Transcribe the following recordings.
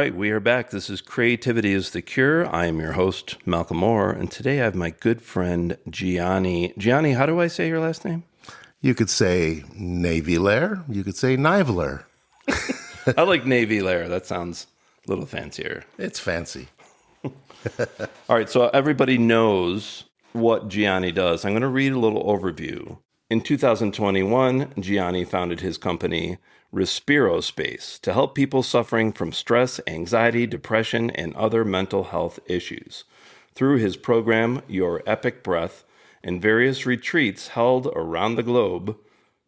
right, we are back. This is Creativity is the Cure. I am your host, Malcolm Moore, and today I have my good friend, Gianni. Gianni, how do I say your last name? You could say Neiviller. You could say Neiviller. I like Neiviller. That sounds a little fancier. It's fancy. All right, so everybody knows what Gianni does. I'm going to read a little overview. In 2021, Gianni founded his company, RespirOspace, to help people suffering from stress, anxiety, depression, and other mental health issues. Through his program, Your Epic Breath, and various retreats held around the globe,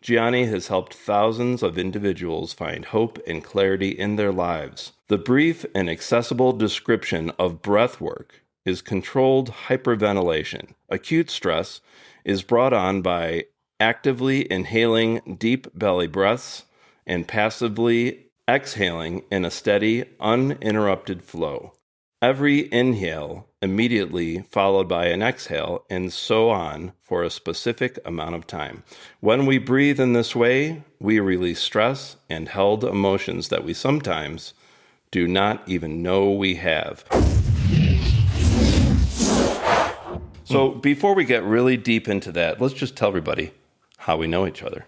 Gianni has helped thousands of individuals find hope and clarity in their lives. The brief and accessible description of breathwork is controlled hyperventilation. Acute stress is brought on by actively inhaling deep belly breaths and passively exhaling in a steady, uninterrupted flow. Every inhale immediately followed by an exhale, and so on for a specific amount of time. When we breathe in this way, we release stress and held emotions that we sometimes do not even know we have. So before we get really deep into that, let's just tell everybody how we know each other.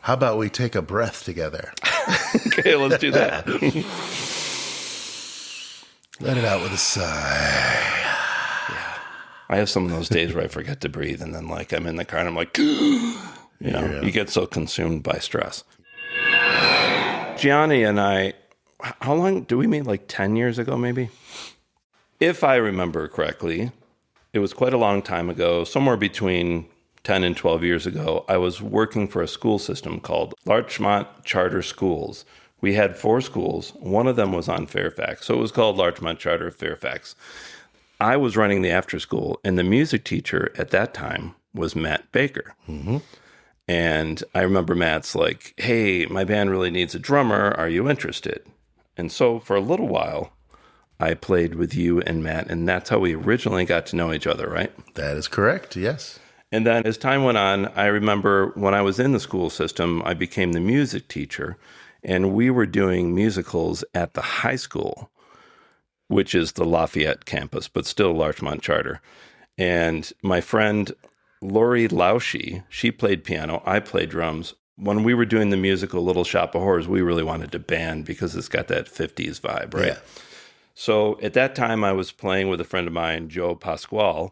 How about we take a breath together? Okay, let's do that. Let it out with a sigh. I have some of those days where I forget to breathe, and then like I'm in the car and I'm like, you get so consumed by stress. Gianni and I, how long do we meet? Like 10 years ago, maybe? If I remember correctly, it was quite a long time ago, somewhere between 10 and 12 years ago. I was working for a school system called Larchmont Charter Schools. We had 4 schools. One of them was on Fairfax. So it was called Larchmont Charter Fairfax. I was running the after school, and the music teacher at that time was Matt Baker. Mm-hmm. And I remember Matt's like, hey, my band really needs a drummer. Are you interested? And so for a little while, I played with you and Matt, and that's how we originally got to know each other, right? That is correct, yes. And then as time went on, I remember when I was in the school system, I became the music teacher, and we were doing musicals at the high school, which is the Lafayette campus, but still Larchmont Charter. And my friend Lori Lauschi, she played piano, I played drums. When we were doing the musical Little Shop of Horrors, we really wanted to band because it's got that 50s vibe, right? Yeah. So at that time, I was playing with a friend of mine, Joe Pasquale,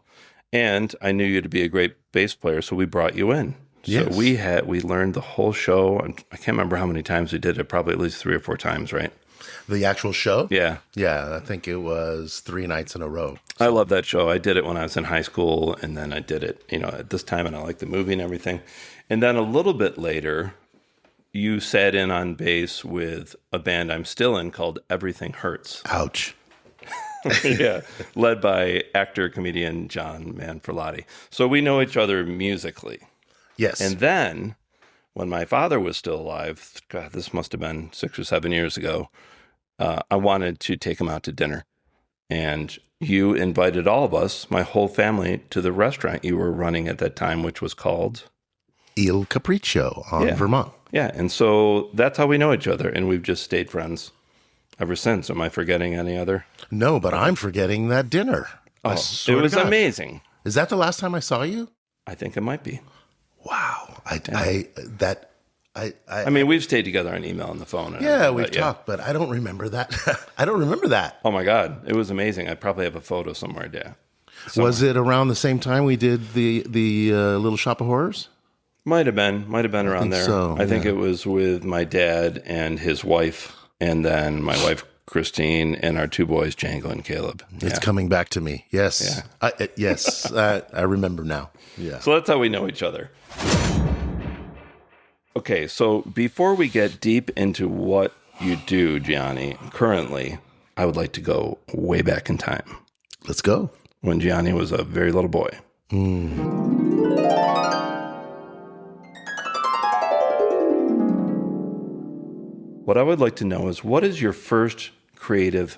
and I knew you to be a great bass player, so we brought you in. Yes. So we learned the whole show, and I can't remember how many times we did it, probably at least 3 or 4 times, right? The actual show? Yeah. Yeah, I think it was 3 nights in a row. So. I love that show. I did it when I was in high school, and then I did it, at this time, and I liked the movie and everything. And then a little bit later, you sat in on bass with a band I'm still in called Everything Hurts. Ouch. Yeah, led by actor, comedian John Manfrotati. So we know each other musically. Yes. And then when my father was still alive, God, this must have been 6 or 7 years ago, I wanted to take him out to dinner. And you invited all of us, my whole family, to the restaurant you were running at that time, which was called Il Capriccio on Vermont. Yeah, and so that's how we know each other, and we've just stayed friends ever since. Am I forgetting any other? No, but I'm forgetting that dinner. Oh, it was amazing. Is that the last time I saw you? I think it might be. Wow. I mean, we've stayed together on email and the phone. And we've talked, but I don't remember that. I don't remember that. Oh my God, it was amazing. I probably have a photo somewhere. Yeah. Was it around the same time we did the Little Shop of Horrors? Might have been around there. So, I think it was with my dad and his wife, and then my wife Christine and our 2 boys, Django and Caleb. It's coming back to me. Yes. Yeah. I remember now. Yeah. So that's how we know each other. Okay, so before we get deep into what you do, Gianni, currently, I would like to go way back in time. Let's go. When Gianni was a very little boy. What I would like to know is, what is your first creative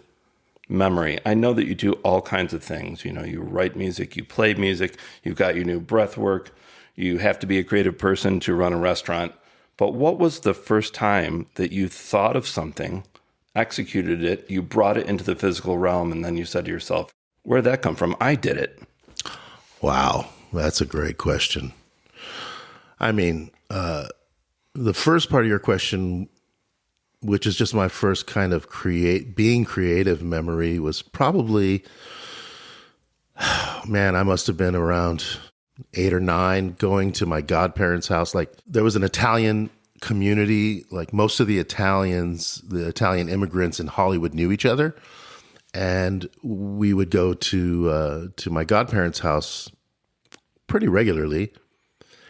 memory? I know that you do all kinds of things. You write music, you play music, you've got your new breath work, you have to be a creative person to run a restaurant. But what was the first time that you thought of something executed it, you brought it into the physical realm, and then you said to yourself, where'd that come from? I did it. Wow, that's a great question. I mean, the first part of your question, which is just my first kind of being creative memory, was probably, man, I must have been around 8 or 9, going to my godparents' house. Like, there was an Italian community, like most of the Italian immigrants in Hollywood knew each other. And we would go to my godparents' house pretty regularly.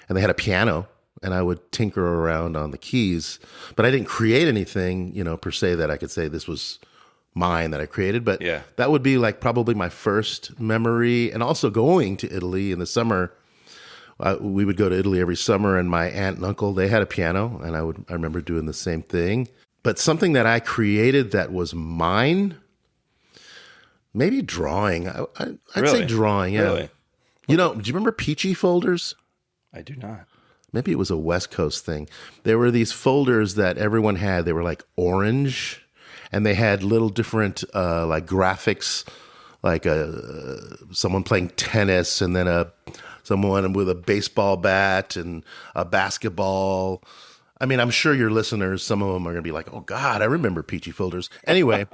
And they had a piano, and I would tinker around on the keys. But I didn't create anything, per se, that I could say this was mine that I created. But that would be like probably my first memory. And also going to Italy in the summer. We would go to Italy every summer, and my aunt and uncle, they had a piano, and I remember doing the same thing. But something that I created that was mine, maybe drawing. I'd say drawing, yeah. Really? Do you remember Pee-Chee folders? I do not. Maybe it was a West Coast thing. There were these folders that everyone had. They were like orange, and they had little different like graphics, like someone playing tennis, and then someone with a baseball bat and a basketball. I mean, I'm sure your listeners, some of them are going to be like, oh, God, I remember Pee-Chee folders. Anyway,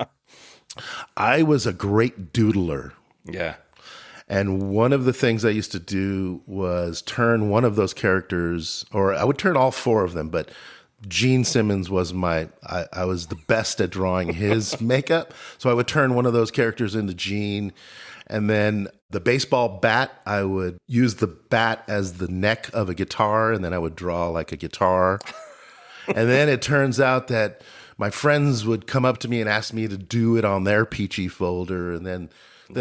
I was a great doodler. Yeah. And one of the things I used to do was turn one of those characters, or I would turn all 4 of them, but Gene Simmons was I was the best at drawing his makeup. So I would turn one of those characters into Gene. And then the baseball bat, I would use the bat as the neck of a guitar, and then I would draw like a guitar. And then it turns out that my friends would come up to me and ask me to do it on their Pee-Chee folder. And then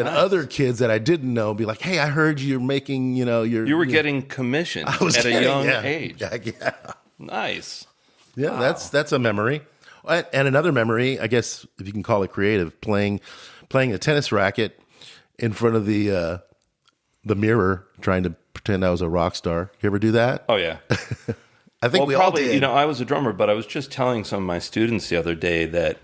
other kids that I didn't know be like, hey, I heard you're making, You were getting commissioned at a young age. Yeah. Nice. Yeah, Wow. that's a memory. And another memory, I guess, if you can call it creative, playing a tennis racket in front of the mirror, trying to pretend I was a rock star. You ever do that? Oh, yeah. I think we probably, all did. I was a drummer, but I was just telling some of my students the other day that,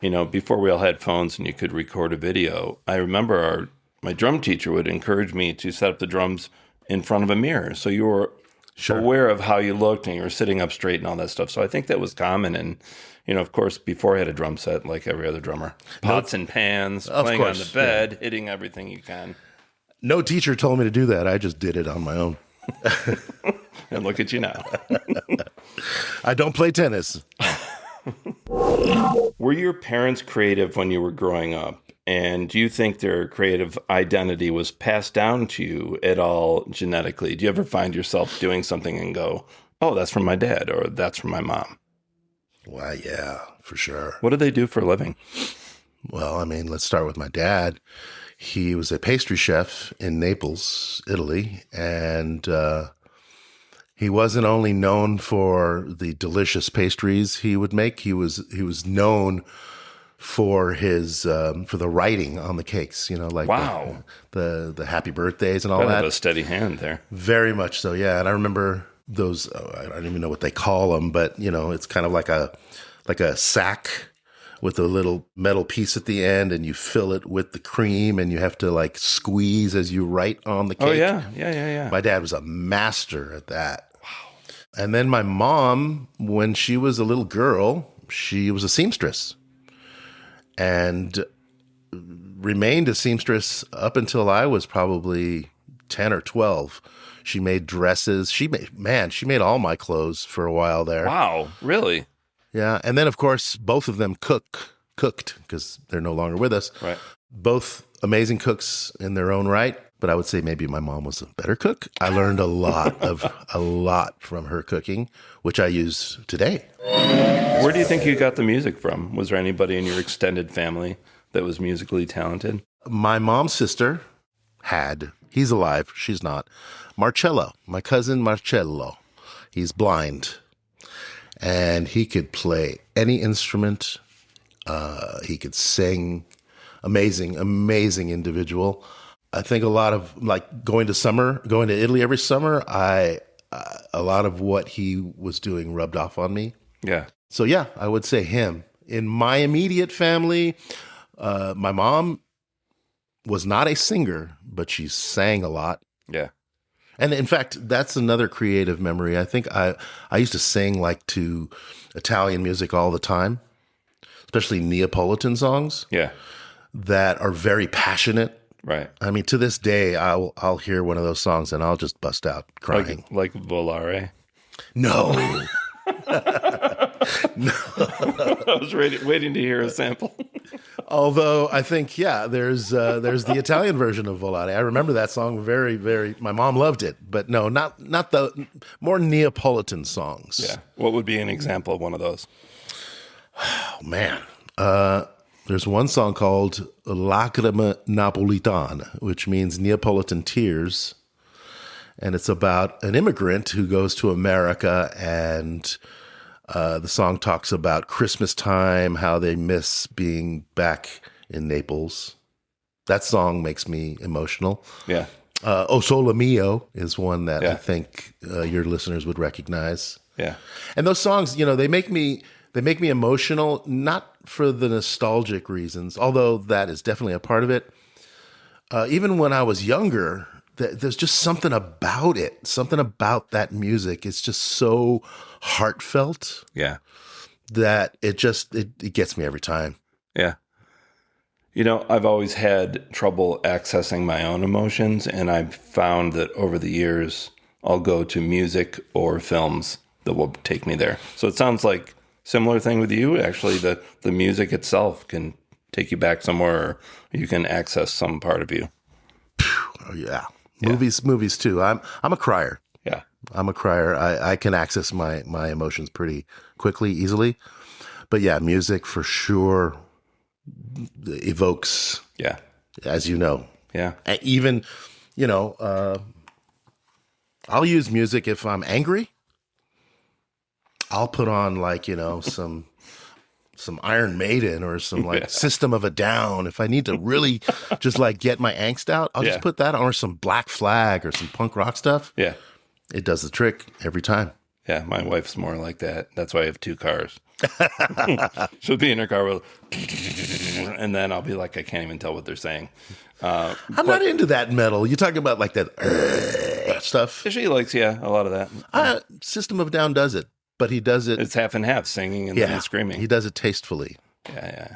before we all had phones and you could record a video, I remember my drum teacher would encourage me to set up the drums in front of a mirror. So you were aware of how you looked and you were sitting up straight and all that stuff. So I think that was common. And, of course, before I had a drum set, like every other drummer, pots and pans, playing on the bed, hitting everything you can. No teacher told me to do that. I just did it on my own. And look at you now. I don't play tennis. Were your parents creative when you were growing up? And do you think their creative identity was passed down to you at all genetically? Do you ever find yourself doing something and go, oh, that's from my dad, or that's from my mom? Why, yeah, for sure. What do they do for a living? Well, I mean, let's start with my dad. He was a pastry chef in Naples, Italy, and he wasn't only known for the delicious pastries he would make. He was known for his for the writing on the cakes. Like wow, the happy birthdays and all that. Have a steady hand there. Very much so, yeah. And I remember those. I don't even know what they call them, but it's kind of like a sack with a little metal piece at the end, and you fill it with the cream, and you have to like squeeze as you write on the cake. Oh, yeah. My dad was a master at that. Wow. And then my mom, when she was a little girl, she was a seamstress and remained a seamstress up until I was probably 10 or 12. She made dresses. She made all my clothes for a while there. Wow, really? Yeah, and then of course both of them cooked because they're no longer with us. Right. Both amazing cooks in their own right, but I would say maybe my mom was a better cook. I learned a lot from her cooking, which I use today. Where do you think you got the music from? Was there anybody in your extended family that was musically talented? My mom's sister had. He's alive. She's not. Marcello, my cousin Marcello. He's blind. And he could play any instrument. He could sing. Amazing individual. I think a lot of like going to Italy every summer, a lot of what he was doing rubbed off on me. Yeah. So yeah, I would say him. in my immediate family, my mom was not a singer, but she sang a lot. Yeah. And in fact, that's another creative memory. I think I used to sing like to Italian music all the time, especially Neapolitan songs Yeah. that are very passionate. Right. I mean, to this day, I'll hear one of those songs and I'll just bust out crying. Like Volare. No. I was waiting to hear a sample. Although I think, there's the Italian version of Volare. I remember that song very, very. My mom loved it, but no, not the more Neapolitan songs. Yeah. What would be an example of one of those? Oh man, there's one song called Lacrime Napolitane, which means Neapolitan tears, and it's about an immigrant who goes to America and. The song talks about Christmas time, how they miss being back in Naples. That song makes me emotional. Yeah. O Sole Mio is one that Yeah. I think your listeners would recognize. Yeah. And those songs, they make me emotional, not for the nostalgic reasons, although that is definitely a part of it. Even when I was younger, there's just something about it, something about that music. It's just so heartfelt Yeah. that it gets me every time. Yeah. I've always had trouble accessing my own emotions, and I've found that over the years, I'll go to music or films that will take me there. So it sounds like similar thing with you. Actually, the music itself can take you back somewhere, or you can access some part of you. Oh yeah. Movies too. I'm a crier. Yeah. I'm a crier. I can access my emotions pretty quickly, easily. But yeah, music for sure evokes, Yeah. as you know. Yeah. Even, I'll use music if I'm angry. I'll put on some Iron Maiden or some System of a Down. If I need to really just get my angst out, I'll just put that on, or some Black Flag or some punk rock stuff. Yeah. It does the trick every time. Yeah. My wife's more like that. That's why I have 2 cars. She'll be in her car with, and then I'll be like, I can't even tell what they're saying. I'm not into that metal. You talking about that stuff? She likes, a lot of that. System of a Down does it, but he does it. It's half and half, singing and then screaming. He does it tastefully. Yeah.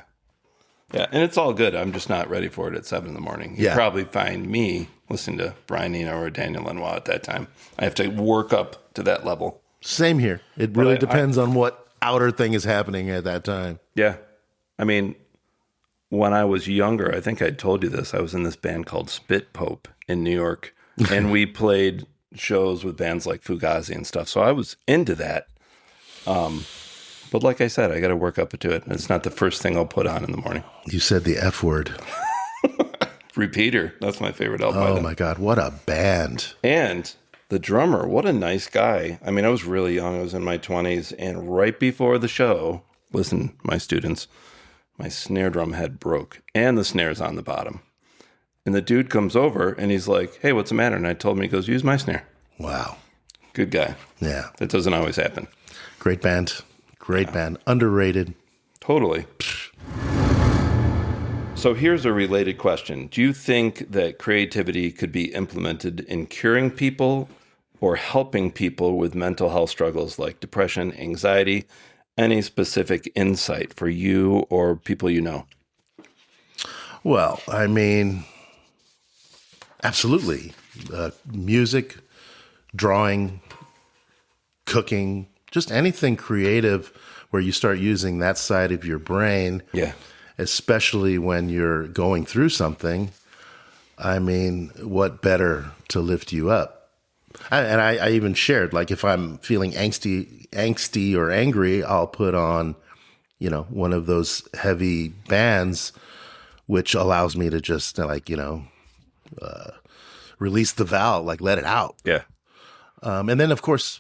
And it's all good. I'm just not ready for it at 7 a.m. You'd probably find me listening to Brian Eno or Daniel Lanois at that time. I have to work up to that level. Same here. It really depends on what outer thing is happening at that time. Yeah. I mean, when I was younger, I think I told you this, I was in this band called Spit Pope in New York, and we played shows with bands like Fugazi and stuff. So I was into that. But like I said, I got to work up to it. It's not the first thing I'll put on in the morning. You said the F word. Repeater. That's my favorite album. Oh my God. What a band. And the drummer, what a nice guy. I mean, I was really young. I was in my 20s. And right before the show, listen, my students, my snare drum head broke and the snare's on the bottom. And the dude comes over and he's like, hey, what's the matter? And I told him, he goes, use my snare. Wow. Good guy. Yeah. That doesn't always happen. Great band. Great band. Underrated. Totally. So here's a related question. Do you think that creativity could be implemented in curing people or helping people with mental health struggles like depression, anxiety? Any specific insight for you or people you know? Well, I mean, absolutely. Music, drawing, cooking, just anything creative where you start using that side of your brain. Yeah. Especially when you're going through something. I mean, what better to lift you up? I even shared, if I'm feeling angsty or angry, I'll put on, one of those heavy bands, which allows me to just release the valve, let it out. Yeah. And then of course,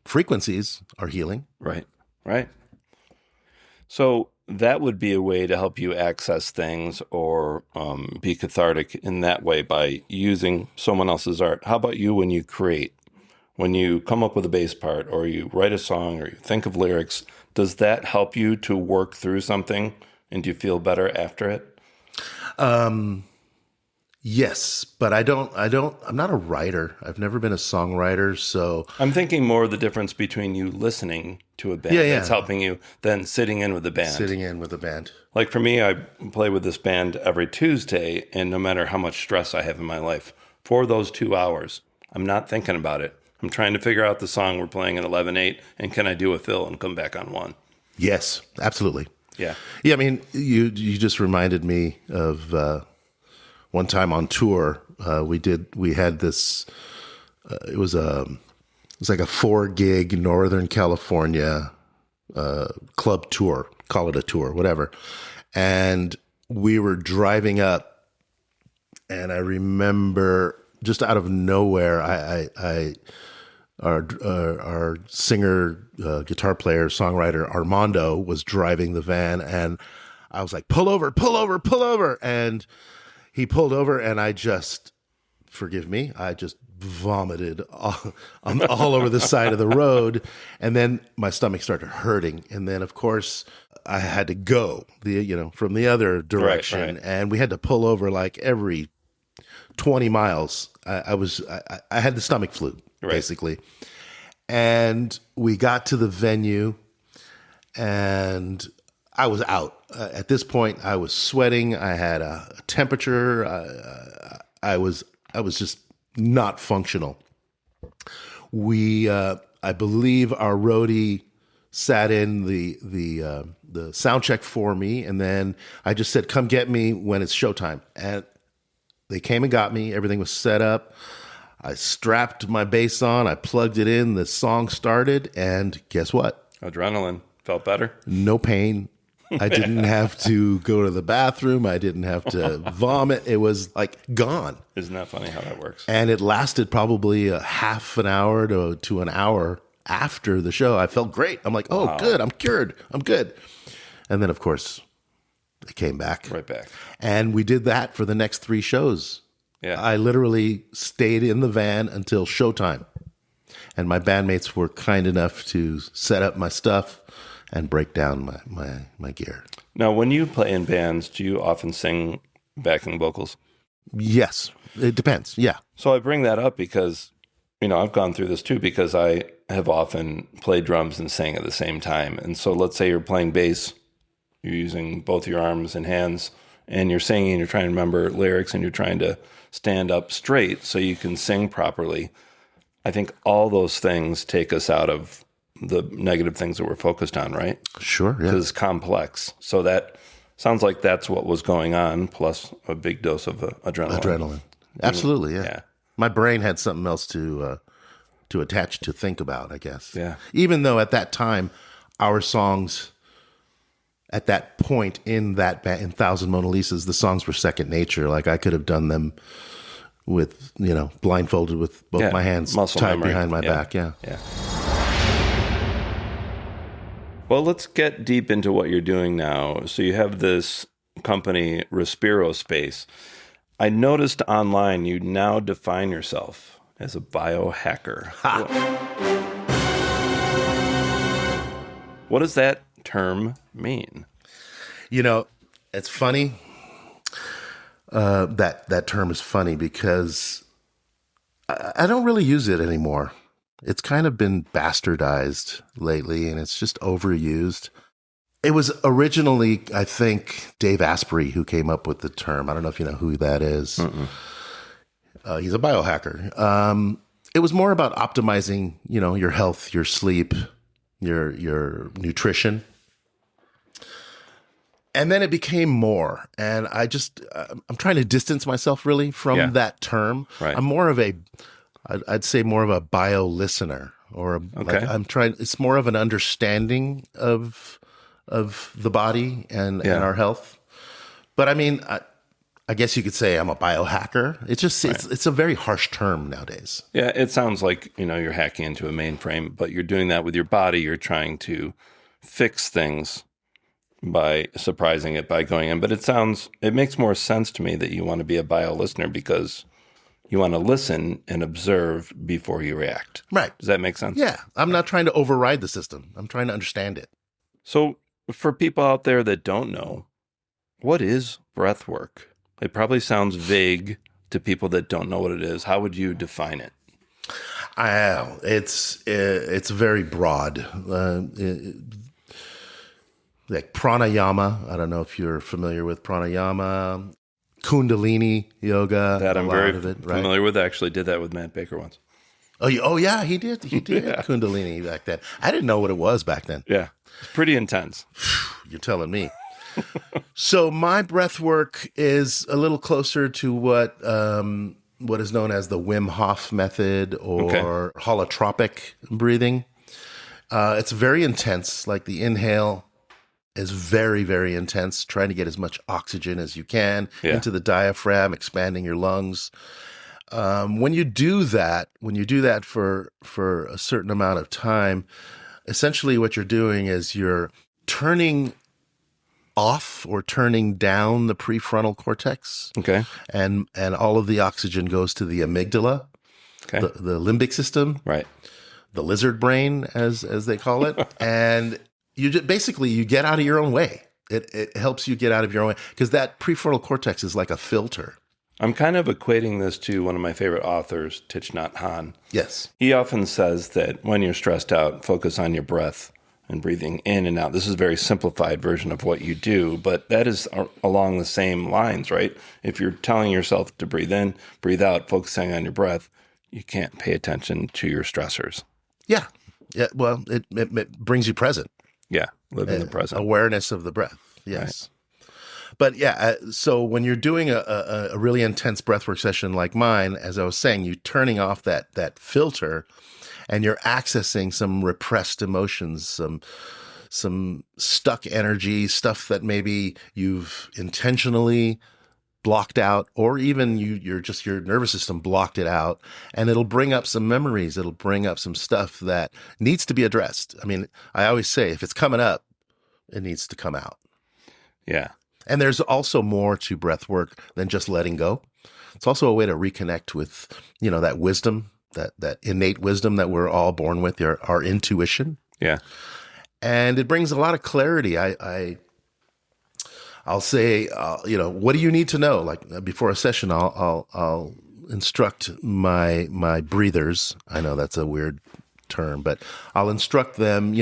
frequencies are healing. Right. So that would be a way to help you access things or be cathartic in that way by using someone else's art. How about you when you create? When you come up with a bass part or you write a song or you think of lyrics, Does that help you to work through something, and do you feel better after it? Yes, but I'm not a writer. I've never been a songwriter. So I'm thinking more of the difference between you listening to a band that's helping you than sitting in with the band. Sitting in with a band. Like for me, I play with this band every Tuesday, and no matter how much stress I have in my life, for those 2 hours, I'm not thinking about it. I'm trying to figure out the song we're playing at 11/8, and can I do a fill and come back on one? Yes, absolutely. Yeah. Yeah, I mean, you just reminded me of one time on tour. We had this. It was like a 4-gig Northern California club tour. Call it a tour, whatever. And we were driving up, and I remember just out of nowhere, our singer, guitar player, songwriter Armando was driving the van, and I was like, pull over, pull over, pull over. And he pulled over, and I just, forgive me, I just vomited all over the side of the road. And then my stomach started hurting. And then, of course, I had to go from the other direction. Right. And we had to pull over like every 20 miles. I had the stomach flu, basically. And we got to the venue, and I was out. At this point, I was sweating. I had a temperature. I was just not functional. I believe our roadie sat in the sound check for me, and then I just said, "Come get me when it's showtime." And they came and got me. Everything was set up. I strapped my bass on. I plugged it in. The song started, and guess what? Adrenaline. Felt better? No pain. I didn't have to go to the bathroom. I didn't have to vomit. It was like gone. Isn't that funny how that works? And it lasted probably a half an hour to an hour after the show. I felt great. I'm like, oh, wow. Good. I'm cured. I'm good. And then, of course, it came back. Right back. And we did that for the next 3 shows. Yeah. I literally stayed in the van until showtime. And my bandmates were kind enough to set up my stuff and break down my gear. Now, when you play in bands, do you often sing backing vocals? Yes, it depends. Yeah. So I bring that up because, I've gone through this too, because I have often played drums and sang at the same time. And so let's say you're playing bass, you're using both your arms and hands, and you're singing, and you're trying to remember lyrics, and you're trying to stand up straight so you can sing properly. I think all those things take us out of the negative things that we're focused on, right? Sure, yeah. Because it's complex. So that sounds like that's what was going on, plus a big dose of adrenaline. Absolutely, yeah. My brain had something else to attach to think about, I guess. Yeah. Even though at that time, our songs, at that point in that band, in Thousand Mona Lisas, the songs were second nature. Like I could have done them with, blindfolded with both my hands tied behind my back. Yeah. Well, let's get deep into what you're doing now. So you have this company, RespirOspace. I noticed online you now define yourself as a biohacker. What does that term mean? It's funny. That term is funny because I don't really use it anymore. It's kind of been bastardized lately, and it's just overused. It was originally, I think, Dave Asprey who came up with the term. I don't know if you know who that is. He's a biohacker. It was more about optimizing, your health, your sleep, your nutrition. And then it became more. And I'm trying to distance myself really from that term. Right. I'm more of I'd say more of a biolistener, or it's more of an understanding of the body and our health. But I mean, I guess you could say I'm a biohacker. It's just, it's a very harsh term nowadays. Yeah. It sounds like, you're hacking into a mainframe, but you're doing that with your body. You're trying to fix things by surprising it by going in. But it makes more sense to me that you want to be a biolistener because you want to listen and observe before you react. Right. Does that make sense? Yeah. I'm not trying to override the system. I'm trying to understand it. So for people out there that don't know, what is breath work? It probably sounds vague to people that don't know what it is. How would you define it? It's very broad. Like pranayama. I don't know if you're familiar with pranayama, Kundalini yoga. That I'm very familiar with. I actually did that with Matt Baker once. Oh yeah, he did. He did Yeah. Kundalini back then. I didn't know what it was back then. Yeah. It's pretty intense. You're telling me. So my breath work is a little closer to what is known as the Wim Hof Method or holotropic breathing. It's very intense. Like the inhale is very, very intense, trying to get as much oxygen as you can into the diaphragm, expanding your lungs. When you do that for a certain amount of time, essentially what you're doing is you're turning off or turning down the prefrontal cortex. Okay. And all of the oxygen goes to the amygdala, the limbic system, right? The lizard brain, as they call it. And you get out of your own way. It helps you get out of your own way because that prefrontal cortex is like a filter. I'm kind of equating this to one of my favorite authors, Thich Nhat Hanh. Yes. He often says that when you're stressed out, focus on your breath and breathing in and out. This is a very simplified version of what you do, but that is along the same lines, right? If you're telling yourself to breathe in, breathe out, focusing on your breath, you can't pay attention to your stressors. Yeah. Yeah. Well, it brings you present. Yeah. Live in the present. Awareness of the breath. Yes. Right. But yeah, so when you're doing a really intense breathwork session like mine, as I was saying, you're turning off that filter and you're accessing some repressed emotions, some stuck energy, stuff that maybe you've intentionally blocked out, or even your nervous system blocked it out, and it'll bring up some memories. It'll bring up some stuff that needs to be addressed. I mean, I always say if it's coming up, it needs to come out. Yeah. And there's also more to breath work than just letting go. It's also a way to reconnect with, that wisdom, that innate wisdom that we're all born with, our intuition. Yeah. And it brings a lot of clarity. I'll say, what do you need to know? Like before a session, I'll instruct my breathers. I know that's a weird term, but I'll instruct them,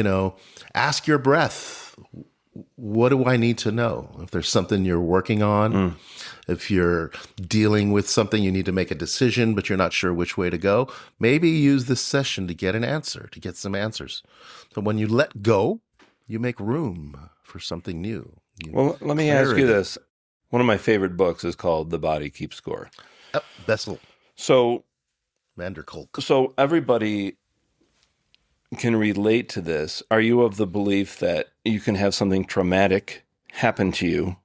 ask your breath. What do I need to know? If there's something you're working on, if you're dealing with something, you need to make a decision, but you're not sure which way to go, maybe use this session to get an answer, to get some answers. So when you let go, you make room for something new. Well, let me ask you this. One of my favorite books is called The Body Keeps Score. Bessel. So, Vanderkolk. So everybody can relate to this. Are you of the belief that you can have something traumatic happen to you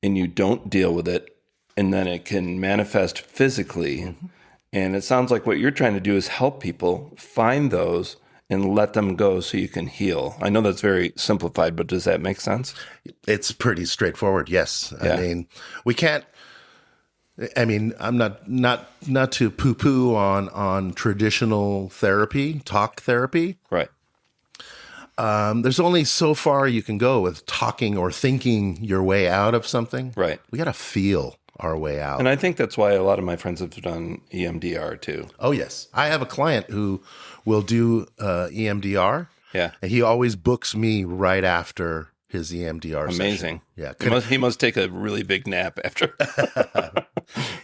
and you don't deal with it, and then it can manifest physically? Mm-hmm. And it sounds like what you're trying to do is help people find those and let them go so you can heal. I know that's very simplified, but does that make sense? It's pretty straightforward, yes. Yeah. I mean, I'm not to poo-poo on traditional therapy, talk therapy. Right. There's only so far you can go with talking or thinking your way out of something. Right. We got to feel our way out. And I think that's why a lot of my friends have done EMDR too. Oh, yes. I have a client who will do EMDR. Yeah. And he always books me right after his EMDR Amazing. Session. Yeah. He must take a really big nap after.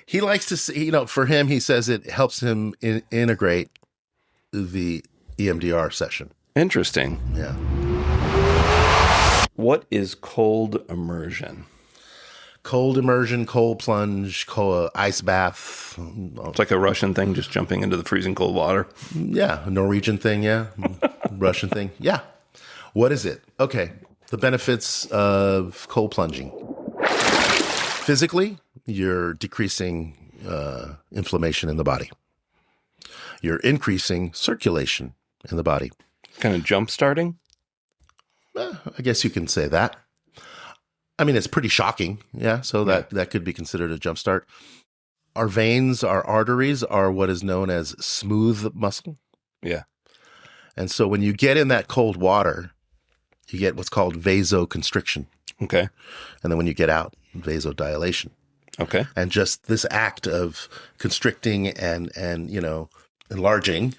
He likes to see, for him, he says it helps him integrate the EMDR session. Interesting. Yeah. What is cold immersion? Cold immersion, cold plunge, ice bath. It's like a Russian thing, just jumping into the freezing cold water. Yeah, a Norwegian thing, yeah. Russian thing, yeah. What is it? Okay, the benefits of cold plunging. Physically, you're decreasing inflammation in the body. You're increasing circulation in the body. Kind of jump starting? I guess you can say that. I mean, it's pretty shocking, yeah, so that could be considered a jump start. Our veins, our arteries are what is known as smooth muscle. Yeah. And so when you get in that cold water, you get what's called vasoconstriction. Okay. And then when you get out, vasodilation. Okay. And just this act of constricting and enlarging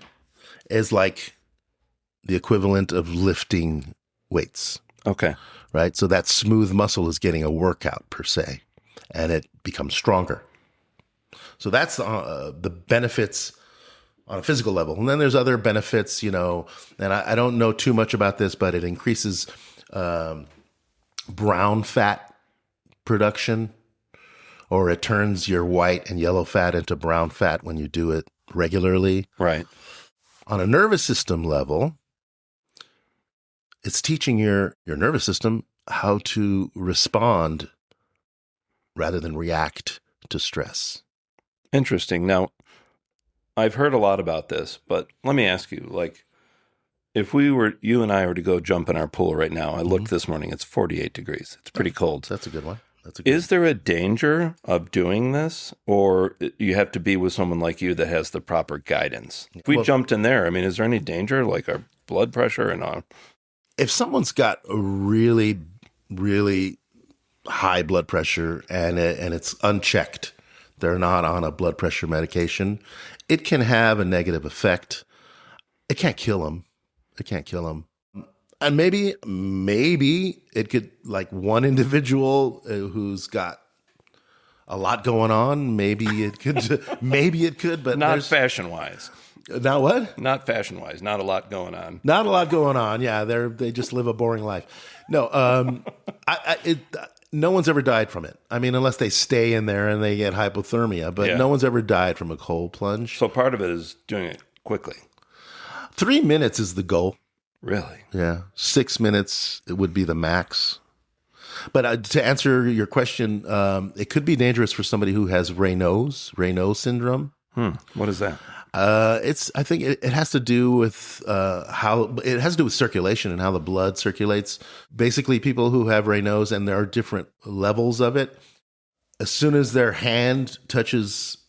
is like the equivalent of lifting weights. Okay. Right? So that smooth muscle is getting a workout per se, and it becomes stronger. So that's the benefits on a physical level. And then there's other benefits, and I don't know too much about this, but it increases brown fat production, or it turns your white and yellow fat into brown fat when you do it regularly. Right. On a nervous system level, it's teaching your nervous system how to respond rather than react to stress. Interesting. Now, I've heard a lot about this, but let me ask you, like, if you and I were to go jump in our pool right now, I looked this morning, it's 48 degrees. It's pretty cold. That's a good one. Is there a danger of doing this, or you have to be with someone like you that has the proper guidance? If we jumped in there, I mean, is there any danger, like our blood pressure and all? If someone's got a really, really high blood pressure and it's unchecked, they're not on a blood pressure medication, it can have a negative effect. It can't kill them. And maybe it could, like one individual who's got a lot going on, maybe it could, but not fashion-wise. Not what? Not fashion-wise. Not a lot going on. Not a lot going on. Yeah, they just live a boring life. No, no one's ever died from it. I mean, unless they stay in there and they get hypothermia, but no one's ever died from a cold plunge. So part of it is doing it quickly. 3 minutes is the goal. Really? Yeah. 6 minutes would be the max. But to answer your question, it could be dangerous for somebody who has Raynaud syndrome. What is that? I think it has to do with it has to do with circulation and how the blood circulates. Basically, people who have Raynaud's, and there are different levels of it, as soon as their hand touches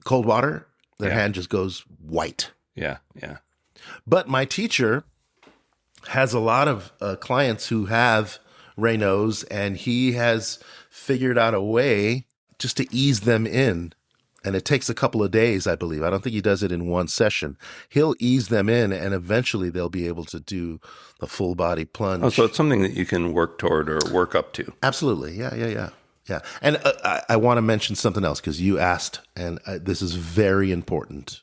cold water, their hand just goes white. Yeah. But my teacher has a lot of clients who have Raynaud's, and he has figured out a way just to ease them in. And it takes a couple of days, I believe. I don't think he does it in one session. He'll ease them in, and eventually they'll be able to do the full body plunge. Oh, so it's something that you can work toward or work up to. Absolutely. Yeah. And I want to mention something else because you asked, and this is very important.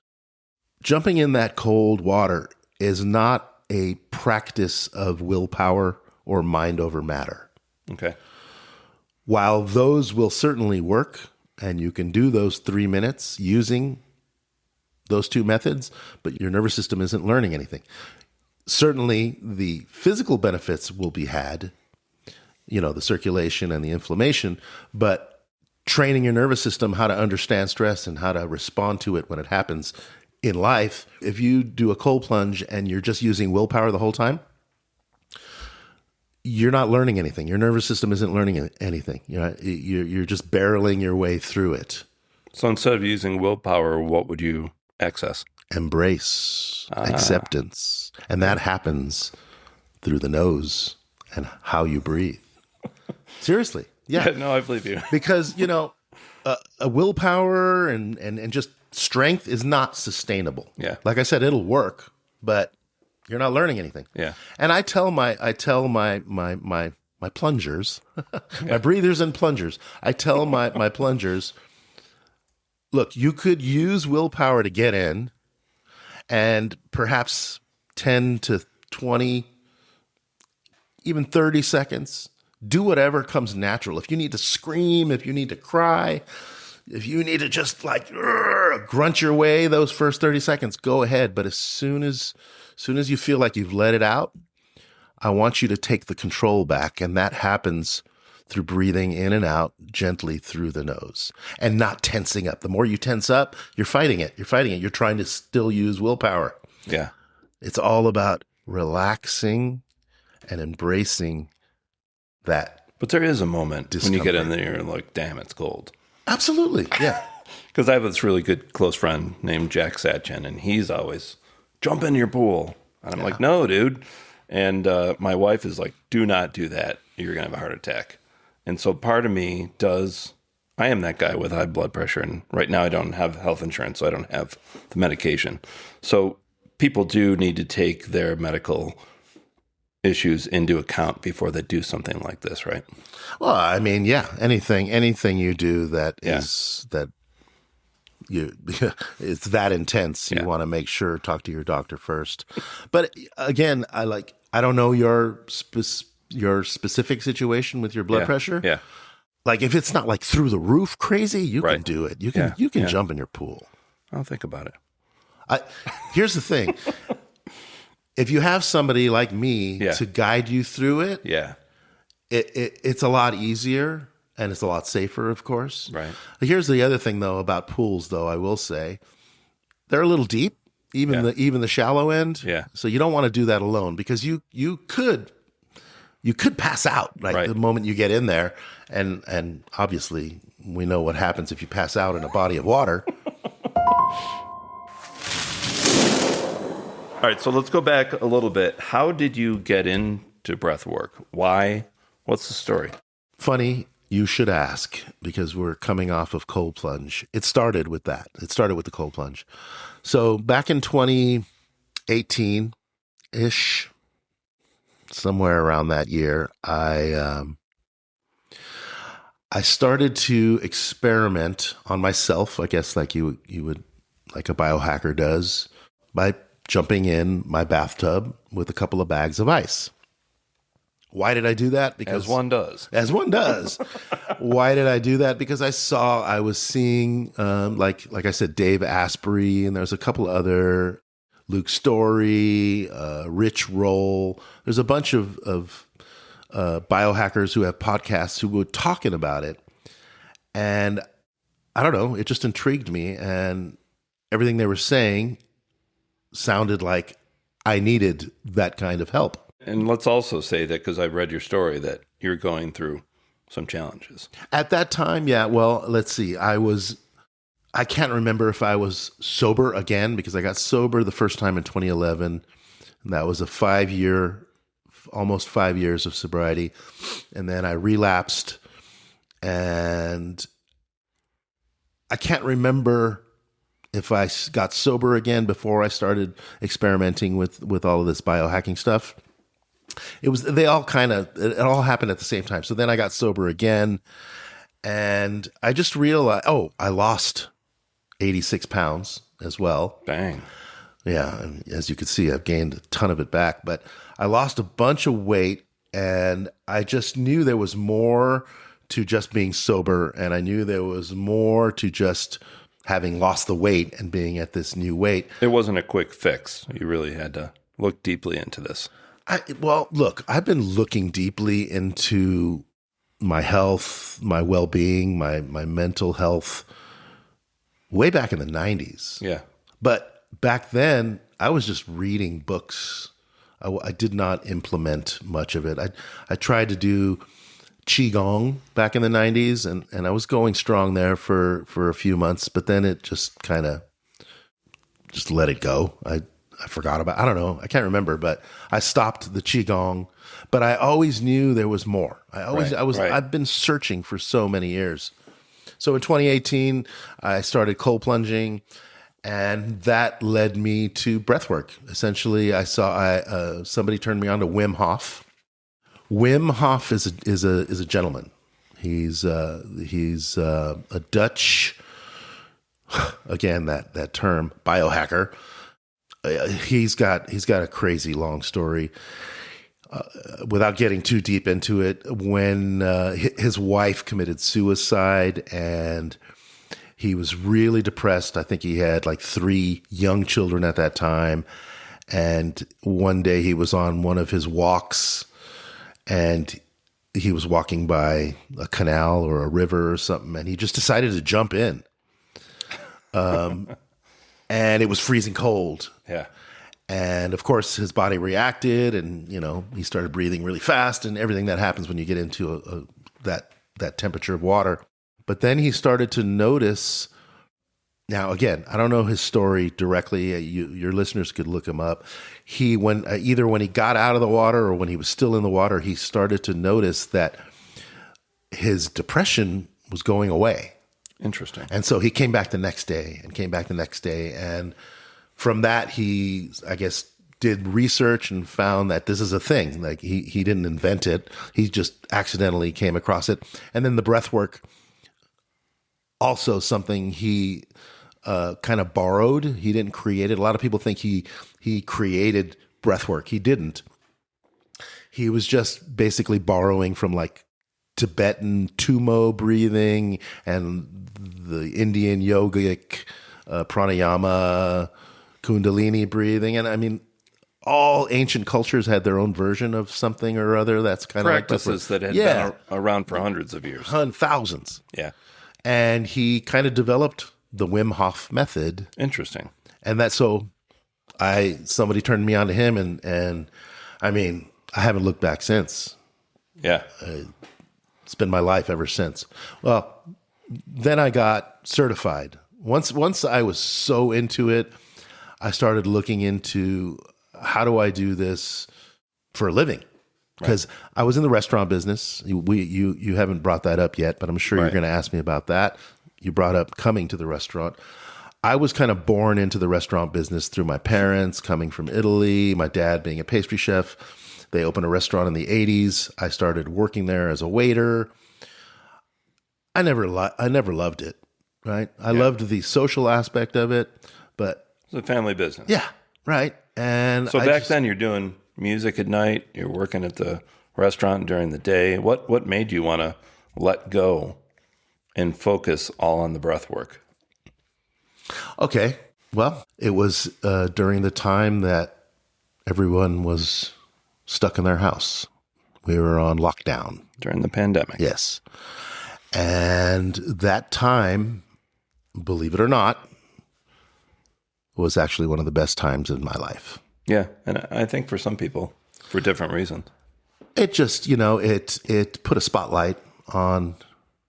Jumping in that cold water is not a practice of willpower or mind over matter. Okay. While those will certainly work, and you can do those 3 minutes using those two methods, but your nervous system isn't learning anything. Certainly, the physical benefits will be had, the circulation and the inflammation, but training your nervous system how to understand stress and how to respond to it when it happens in life. If you do a cold plunge and you're just using willpower the whole time, you're not learning anything. Your nervous system isn't learning anything. You're just barreling your way through it. So instead of using willpower, what would you access? Embrace, acceptance. And that happens through the nose and how you breathe. Seriously. Yeah. No, I believe you. Because, a willpower and just strength is not sustainable. Yeah. Like I said, it'll work, but you're not learning anything. Yeah. And I tell my plungers, my breathers and plungers, I tell my plungers, look, you could use willpower to get in, and perhaps 10 to 20, even 30 seconds, do whatever comes natural. If you need to scream, if you need to cry, if you need to just grunt your way those first 30 seconds, go ahead. But as soon as you feel like you've let it out, I want you to take the control back. And that happens through breathing in and out gently through the nose and not tensing up. The more you tense up, you're fighting it. You're trying to still use willpower. Yeah. It's all about relaxing and embracing that. But there is a moment when you get in there and like, damn, it's cold. Absolutely. Yeah. Because I have this really good close friend named Jack Satchin, and he's always, jump in your pool. And I'm like, no, dude. And my wife is like, do not do that. You're going to have a heart attack. And so part of me I am that guy with high blood pressure. And right now I don't have health insurance, so I don't have the medication. So people do need to take their medical issues into account before they do something like this, right? Well, I mean, yeah, anything you do that is that you it's that intense, you want to make sure talk to your doctor first. But again, I don't know your specific situation with your blood pressure. Yeah. Like if it's not like through the roof crazy, you can do it. You can jump in your pool. I'll think about it. Here's the thing. If you have somebody like me to guide you through it, it's a lot easier and it's a lot safer, of course. Right. Here's the other thing, though, about pools, though, I will say. They're a little deep, even the shallow end. Yeah. So you don't want to do that alone because you could pass out the moment you get in there. And obviously, we know what happens if you pass out in a body of water. All right, so let's go back a little bit. How did you get into breath work? Why? What's the story? Funny you should ask, because we're coming off of cold plunge. It started with that. It started with the cold plunge. So back in 2018-ish, somewhere around that year, I started to experiment on myself, I guess like you would, like a biohacker does, by jumping in my bathtub with a couple of bags of ice. Why did I do that? Because As one does. Why did I do that? Because I was seeing, like I said, Dave Asprey, and there's a couple other, Luke Story, Rich Roll. There's a bunch of biohackers who have podcasts who were talking about it. And I don't know, it just intrigued me. And everything they were saying sounded like I needed that kind of help. And let's also say that, because I've read your story, that you're going through some challenges. At that time, yeah, well, let's see. I can't remember if I was sober again, because I got sober the first time in 2011. And that was almost 5 years of sobriety. And then I relapsed, and I can't remember if I got sober again before I started experimenting with all of this biohacking stuff. It all happened at the same time. So then I got sober again, and I just realized, I lost 86 pounds as well. Bang. Yeah. And as you can see, I've gained a ton of it back, but I lost a bunch of weight, and I just knew there was more to just being sober. And I knew there was more to just having lost the weight and being at this new weight. It wasn't a quick fix. You really had to look deeply into this. Look, I've been looking deeply into my health, my well-being, my mental health way back in the 90s. Yeah. But back then, I was just reading books. I did not implement much of it. I tried to do Qigong back in the 90s, and I was going strong there for a few months, but then it just kind of just let it go. I forgot about it. I don't know. I can't remember, but I stopped the Qigong, but I always knew there was more. I've been searching for so many years. So in 2018, I started cold plunging, and that led me to breathwork. Essentially, I saw somebody turned me on to Wim Hof. Wim Hof is a gentleman. He's a Dutch, again that term, biohacker. He's got a crazy long story. Without getting too deep into it, when his wife committed suicide and he was really depressed. I think he had like 3 young children at that time. And one day he was on one of his walks, and he was walking by a canal or a river or something, and he just decided to jump in. And it was freezing cold. Yeah. And of course his body reacted, and, he started breathing really fast and everything that happens when you get into that temperature of water. But then he started to notice Now, again, I don't know his story directly. Your listeners could look him up. Either when he got out of the water or when he was still in the water, he started to notice that his depression was going away. Interesting. And so he came back the next day and came back the next day. And from that, he, I guess, did research and found that this is a thing. Like he didn't invent it. He just accidentally came across it. And then the breath work, also something he kind of borrowed. He didn't create it. A lot of people think he created breathwork. He didn't. He was just basically borrowing from like Tibetan tumo breathing and the Indian yogic pranayama, kundalini breathing. And I mean, all ancient cultures had their own version of something or other. That's kind of practices that had been around for hundreds of years. Thousands. Yeah. And he kind of developed the Wim Hof Method. Interesting. And that's somebody turned me on to him, and I mean, I haven't looked back since. Yeah. It's been my life ever since. Well, then I got certified. Once I was so into it, I started looking into how do I do this for a living? Because I was in the restaurant business. You haven't brought that up yet, but I'm sure you're going to ask me about that. You brought up coming to the restaurant. I was kind of born into the restaurant business through my parents coming from Italy, my dad being a pastry chef. They opened a restaurant in the 80s. I started working there as a waiter. I never loved it, right? I loved the social aspect of it, but it's a family business. Yeah, right. And so back then you're doing music at night, you're working at the restaurant during the day. What made you want to let go and focus all on the breath work? Okay. Well, it was during the time that everyone was stuck in their house. We were on lockdown. During the pandemic. Yes. And that time, believe it or not, was actually one of the best times in my life. Yeah. And I think for some people, for different reasons. It just, it put a spotlight on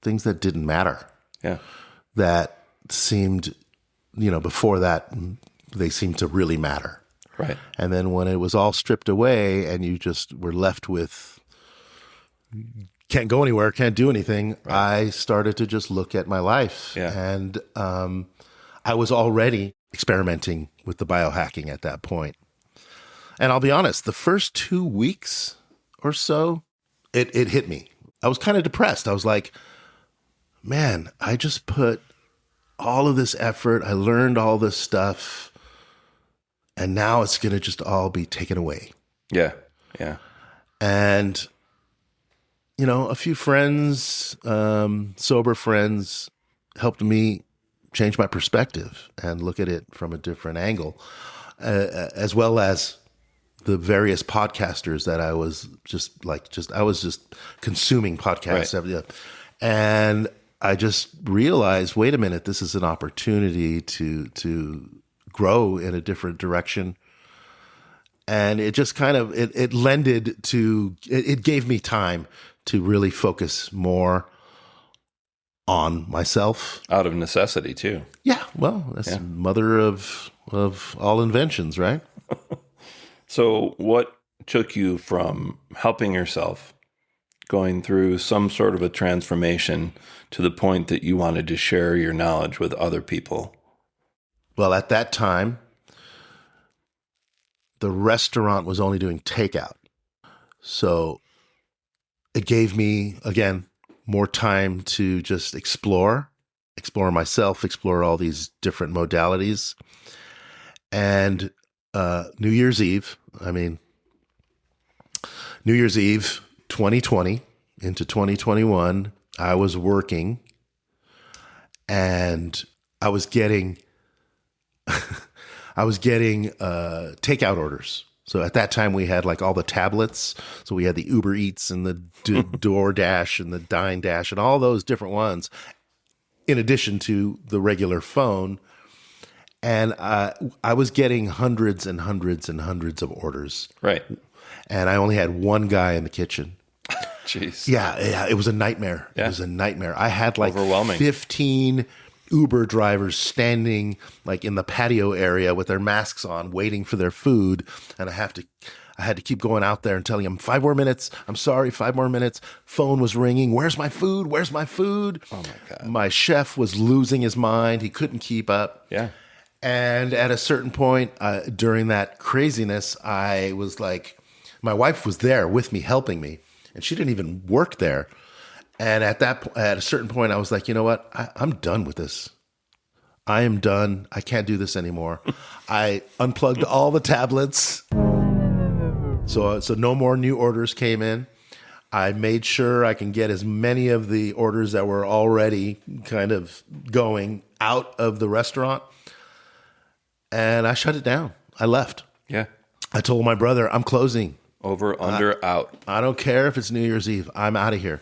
things that didn't matter. Yeah. That seemed, before that, they seemed to really matter. Right. And then when it was all stripped away and you just were left with, can't go anywhere, can't do anything, I started to just look at my life. Yeah. And I was already experimenting with the biohacking at that point. And I'll be honest, the first 2 weeks or so, it hit me. I was kind of depressed. I was like, man, I just put all of this effort. I learned all this stuff. And now it's going to just all be taken away. Yeah. Yeah. And, a few friends, sober friends, helped me change my perspective and look at it from a different angle, as well as the various podcasters that I was I was just consuming podcasts. Right. And I just realized, wait a minute, this is an opportunity to grow in a different direction. And it just kind of, it lended to, it gave me time to really focus more on myself. Out of necessity too. Yeah. Well, that's mother of all inventions, right? So what took you from helping yourself, going through some sort of a transformation, to the point that you wanted to share your knowledge with other people? Well, at that time, the restaurant was only doing takeout. So it gave me, again, more time to just explore myself, explore all these different modalities. And New Year's Eve 2020 into 2021, I was working and I was getting takeout orders. So at that time we had like all the tablets. So we had the Uber Eats and the DoorDash and the Dine Dash and all those different ones, in addition to the regular phone. And I was getting hundreds and hundreds and hundreds of orders. Right. And I only had one guy in the kitchen. Jeez. Yeah, it was a nightmare. Yeah. It was a nightmare. I had like 15 Uber drivers standing like in the patio area with their masks on, waiting for their food. And I had to keep going out there and telling them 5 more minutes. I'm sorry, 5 more minutes. Phone was ringing. Where's my food? Where's my food? Oh my God. My chef was losing his mind. He couldn't keep up. Yeah. And at a certain point during that craziness, I was like, my wife was there with me, helping me, and she didn't even work there. And at a certain point, I was like, you know what? I'm done with this. I am done. I can't do this anymore. I unplugged all the tablets. So no more new orders came in. I made sure I can get as many of the orders that were already kind of going out of the restaurant. And I shut it down. I left. Yeah. I told my brother, I'm closing. Over, under, out. I don't care if it's New Year's Eve. I'm out of here.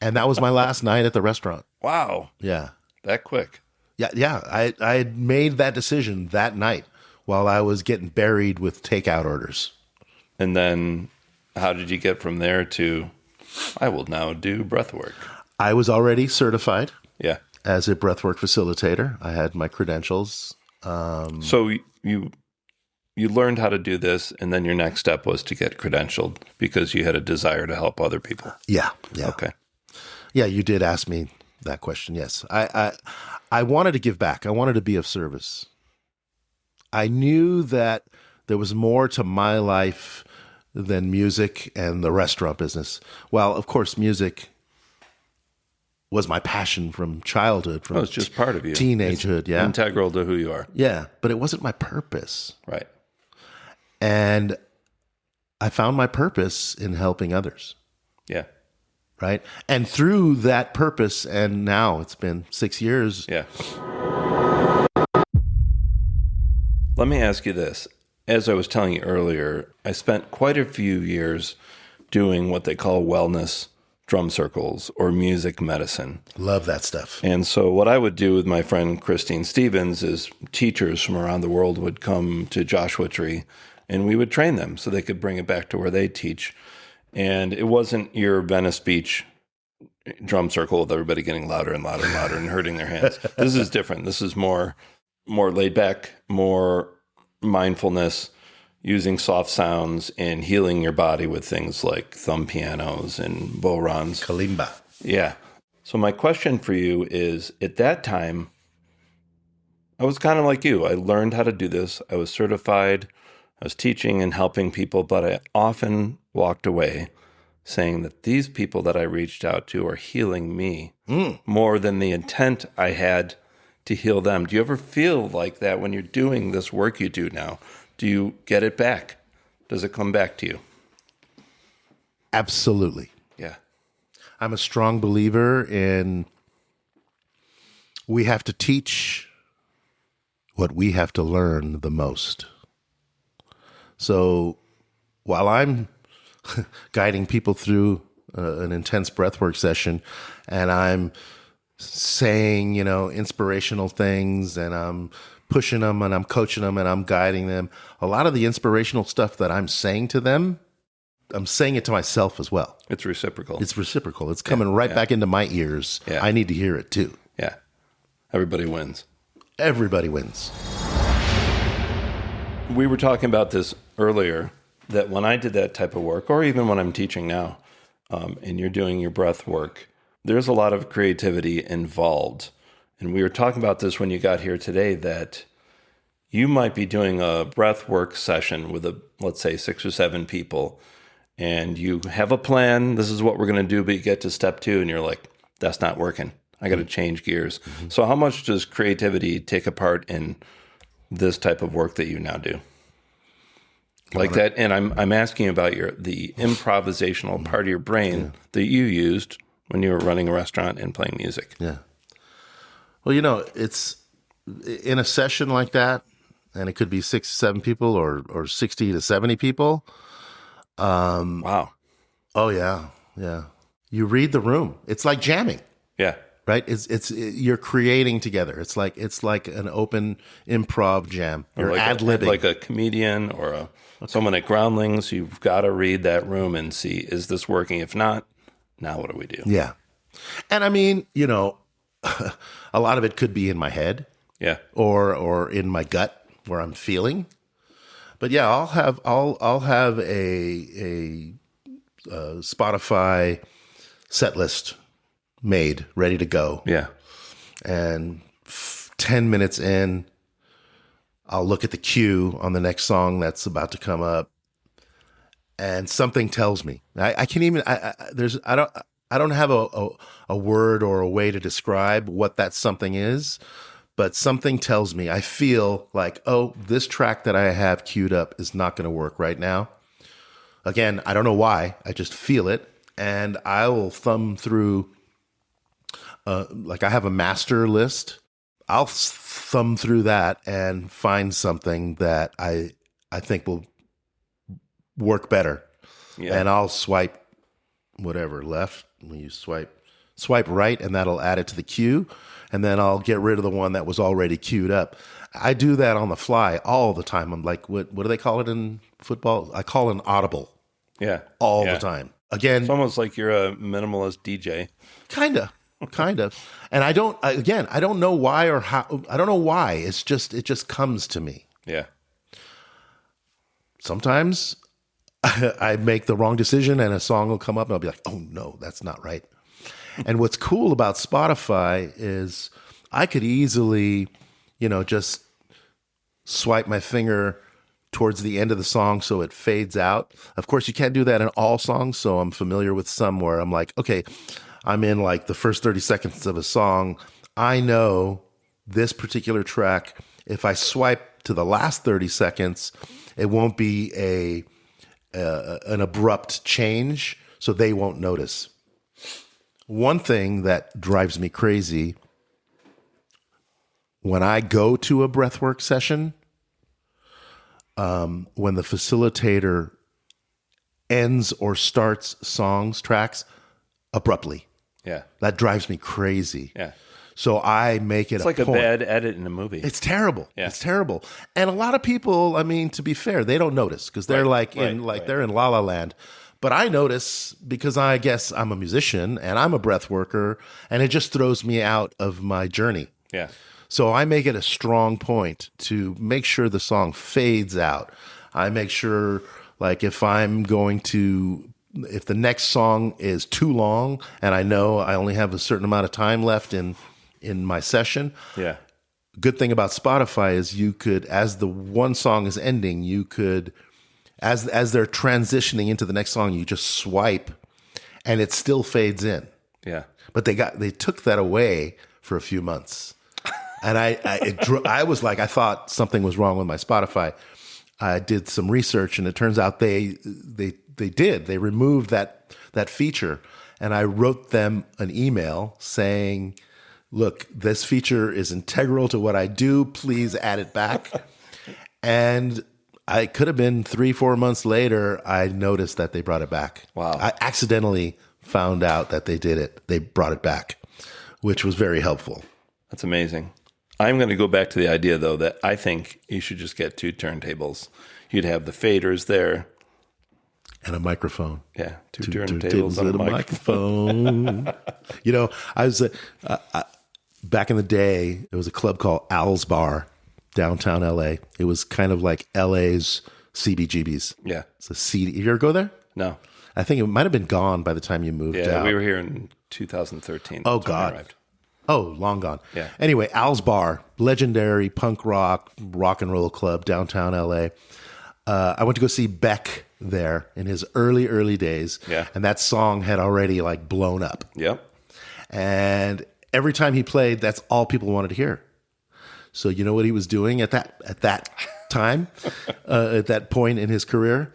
And that was my last night at the restaurant. Wow. Yeah. That quick. Yeah. I had made that decision that night while I was getting buried with takeout orders. And then how did you get from there to, I will now do breathwork? I was already certified. Yeah. As a breathwork facilitator. I had my credentials. So you learned how to do this, and then your next step was to get credentialed because you had a desire to help other people. Yeah. Okay. Yeah, you did ask me that question. Yes. I wanted to give back. I wanted to be of service. I knew that there was more to my life than music and the restaurant business. Well, of course, music was my passion from childhood, from it's just part of you. Teenagehood, it's yeah. integral to who you are. Yeah, but it wasn't my purpose. Right. And I found my purpose in helping others. Yeah. Right? And through that purpose, and now it's been 6 years. Yeah. Let me ask you this. As I was telling you earlier, I spent quite a few years doing what they call wellness drum circles or music medicine. Love that stuff. And so what I would do with my friend Christine Stevens is teachers from around the world would come to Joshua Tree and we would train them so they could bring it back to where they teach. And it wasn't your Venice Beach drum circle with everybody getting louder and louder and louder and hurting their hands. This is different. This is more laid back, more mindfulness, using soft sounds and healing your body with things like thumb pianos and bodhranos. Kalimba. Yeah. So my question for you is, at that time, I was kind of like you. I learned how to do this. I was certified. I was teaching and helping people, but I often walked away saying that these people that I reached out to are healing me more than the intent I had to heal them. Do you ever feel like that when you're doing this work you do now? Do you get it back? Does it come back to you? Absolutely. Yeah. I'm a strong believer in we have to teach what we have to learn the most. So while I'm guiding people through an intense breathwork session and I'm saying, inspirational things and I'm pushing them and I'm coaching them and I'm guiding them, a lot of the inspirational stuff that I'm saying to them, I'm saying it to myself as well. It's reciprocal. It's reciprocal. It's coming back into my ears. Yeah. I need to hear it too. Yeah. Everybody wins. Everybody wins. We were talking about this earlier, that when I did that type of work, or even when I'm teaching now, and you're doing your breath work, there's a lot of creativity involved. And we were talking about this when you got here today, that you might be doing a breath work session with, let's say, 6 or 7 people, and you have a plan. This is what we're going to do, but you get to step 2, and you're like, that's not working. I got to change gears. Mm-hmm. So how much does creativity take a part in this type of work that you now do? Like that, and I'm asking about the improvisational part of your brain that you used when you were running a restaurant and playing music. Yeah. Well, it's in a session like that, and it could be 6 to 7 people or 60 to 70 people. Wow. Oh yeah. You read the room. It's like jamming. Yeah. Right? You're creating together. It's like an open improv jam. You're ad-libbing. Like a comedian or someone at Groundlings, you've got to read that room and see, is this working? If not, now what do we do? Yeah. And I mean, a lot of it could be in my head, Yeah. or in my gut where I'm feeling. But yeah, I'll have a Spotify set list made, ready to go. Yeah. And 10 minutes in, I'll look at the cue on the next song that's about to come up, and something tells me. I can't even. I don't have a word or a way to describe what that something is, but something tells me. I feel like, oh, this track that I have queued up is not going to work right now. Again, I don't know why. I just feel it, and I will thumb through. Like I have a master list. I'll thumb through that and find something that I think will work better. Yeah. And I'll swipe whatever left. When you swipe right, and that'll add it to the queue. And then I'll get rid of the one that was already queued up. I do that on the fly all the time. I'm like, what do they call it in football? I call it an audible. Yeah. All the time. Again, it's almost like you're a minimalist DJ. Kind of. And I don't know why or how. I don't know why. It just comes to me. Yeah. Sometimes I make the wrong decision and a song will come up and I'll be like, oh no, that's not right. And what's cool about Spotify is I could easily, just swipe my finger towards the end of the song so it fades out. Of course, you can't do that in all songs. So I'm familiar with some where I'm like, okay, I'm in like the first 30 seconds of a song. I know this particular track, if I swipe to the last 30 seconds, it won't be an abrupt change, so they won't notice. One thing that drives me crazy, when I go to a breathwork session, when the facilitator ends or starts tracks abruptly. Yeah. That drives me crazy. Yeah. So I make it It's like a bad edit in a movie. It's terrible. Yeah. It's terrible. And a lot of people, I mean, to be fair, they don't notice because they're they're in La La Land. But I notice because I guess I'm a musician and I'm a breath worker, and it just throws me out of my journey. Yeah. So I make it a strong point to make sure the song fades out. I make sure, like, if the next song is too long and I know I only have a certain amount of time left in my session. Yeah. Good thing about Spotify is you could, as the one song is ending, you could, as they're transitioning into the next song, you just swipe and it still fades in. Yeah. But they took that away for a few months. And I was like, I thought something was wrong with my Spotify. I did some research and it turns out they removed that feature. And I wrote them an email saying, look, this feature is integral to what I do. Please add it back. And I could have been 3-4 months later, I noticed that they brought it back. Wow. I accidentally found out that they did it. They brought it back, which was very helpful. That's amazing. I'm going to go back to the idea, though, that I think you should just get 2 turntables. You'd have the faders there. And a microphone. Yeah, two turntables and a microphone. I was back in the day, there was a club called Al's Bar, downtown LA. It was kind of like LA's CBGB's. Yeah. It's a CD. You ever go there? No. I think it might have been gone by the time you moved out. Yeah, we were here in 2013. Oh, God. Oh, long gone. Yeah. Anyway, Al's Bar, legendary punk rock and roll club, downtown LA. I went to go see Beck there in his early days. Yeah. And that song had already like blown up. Yep. And every time he played, that's all people wanted to hear. So you know what he was doing at that time, at that point in his career?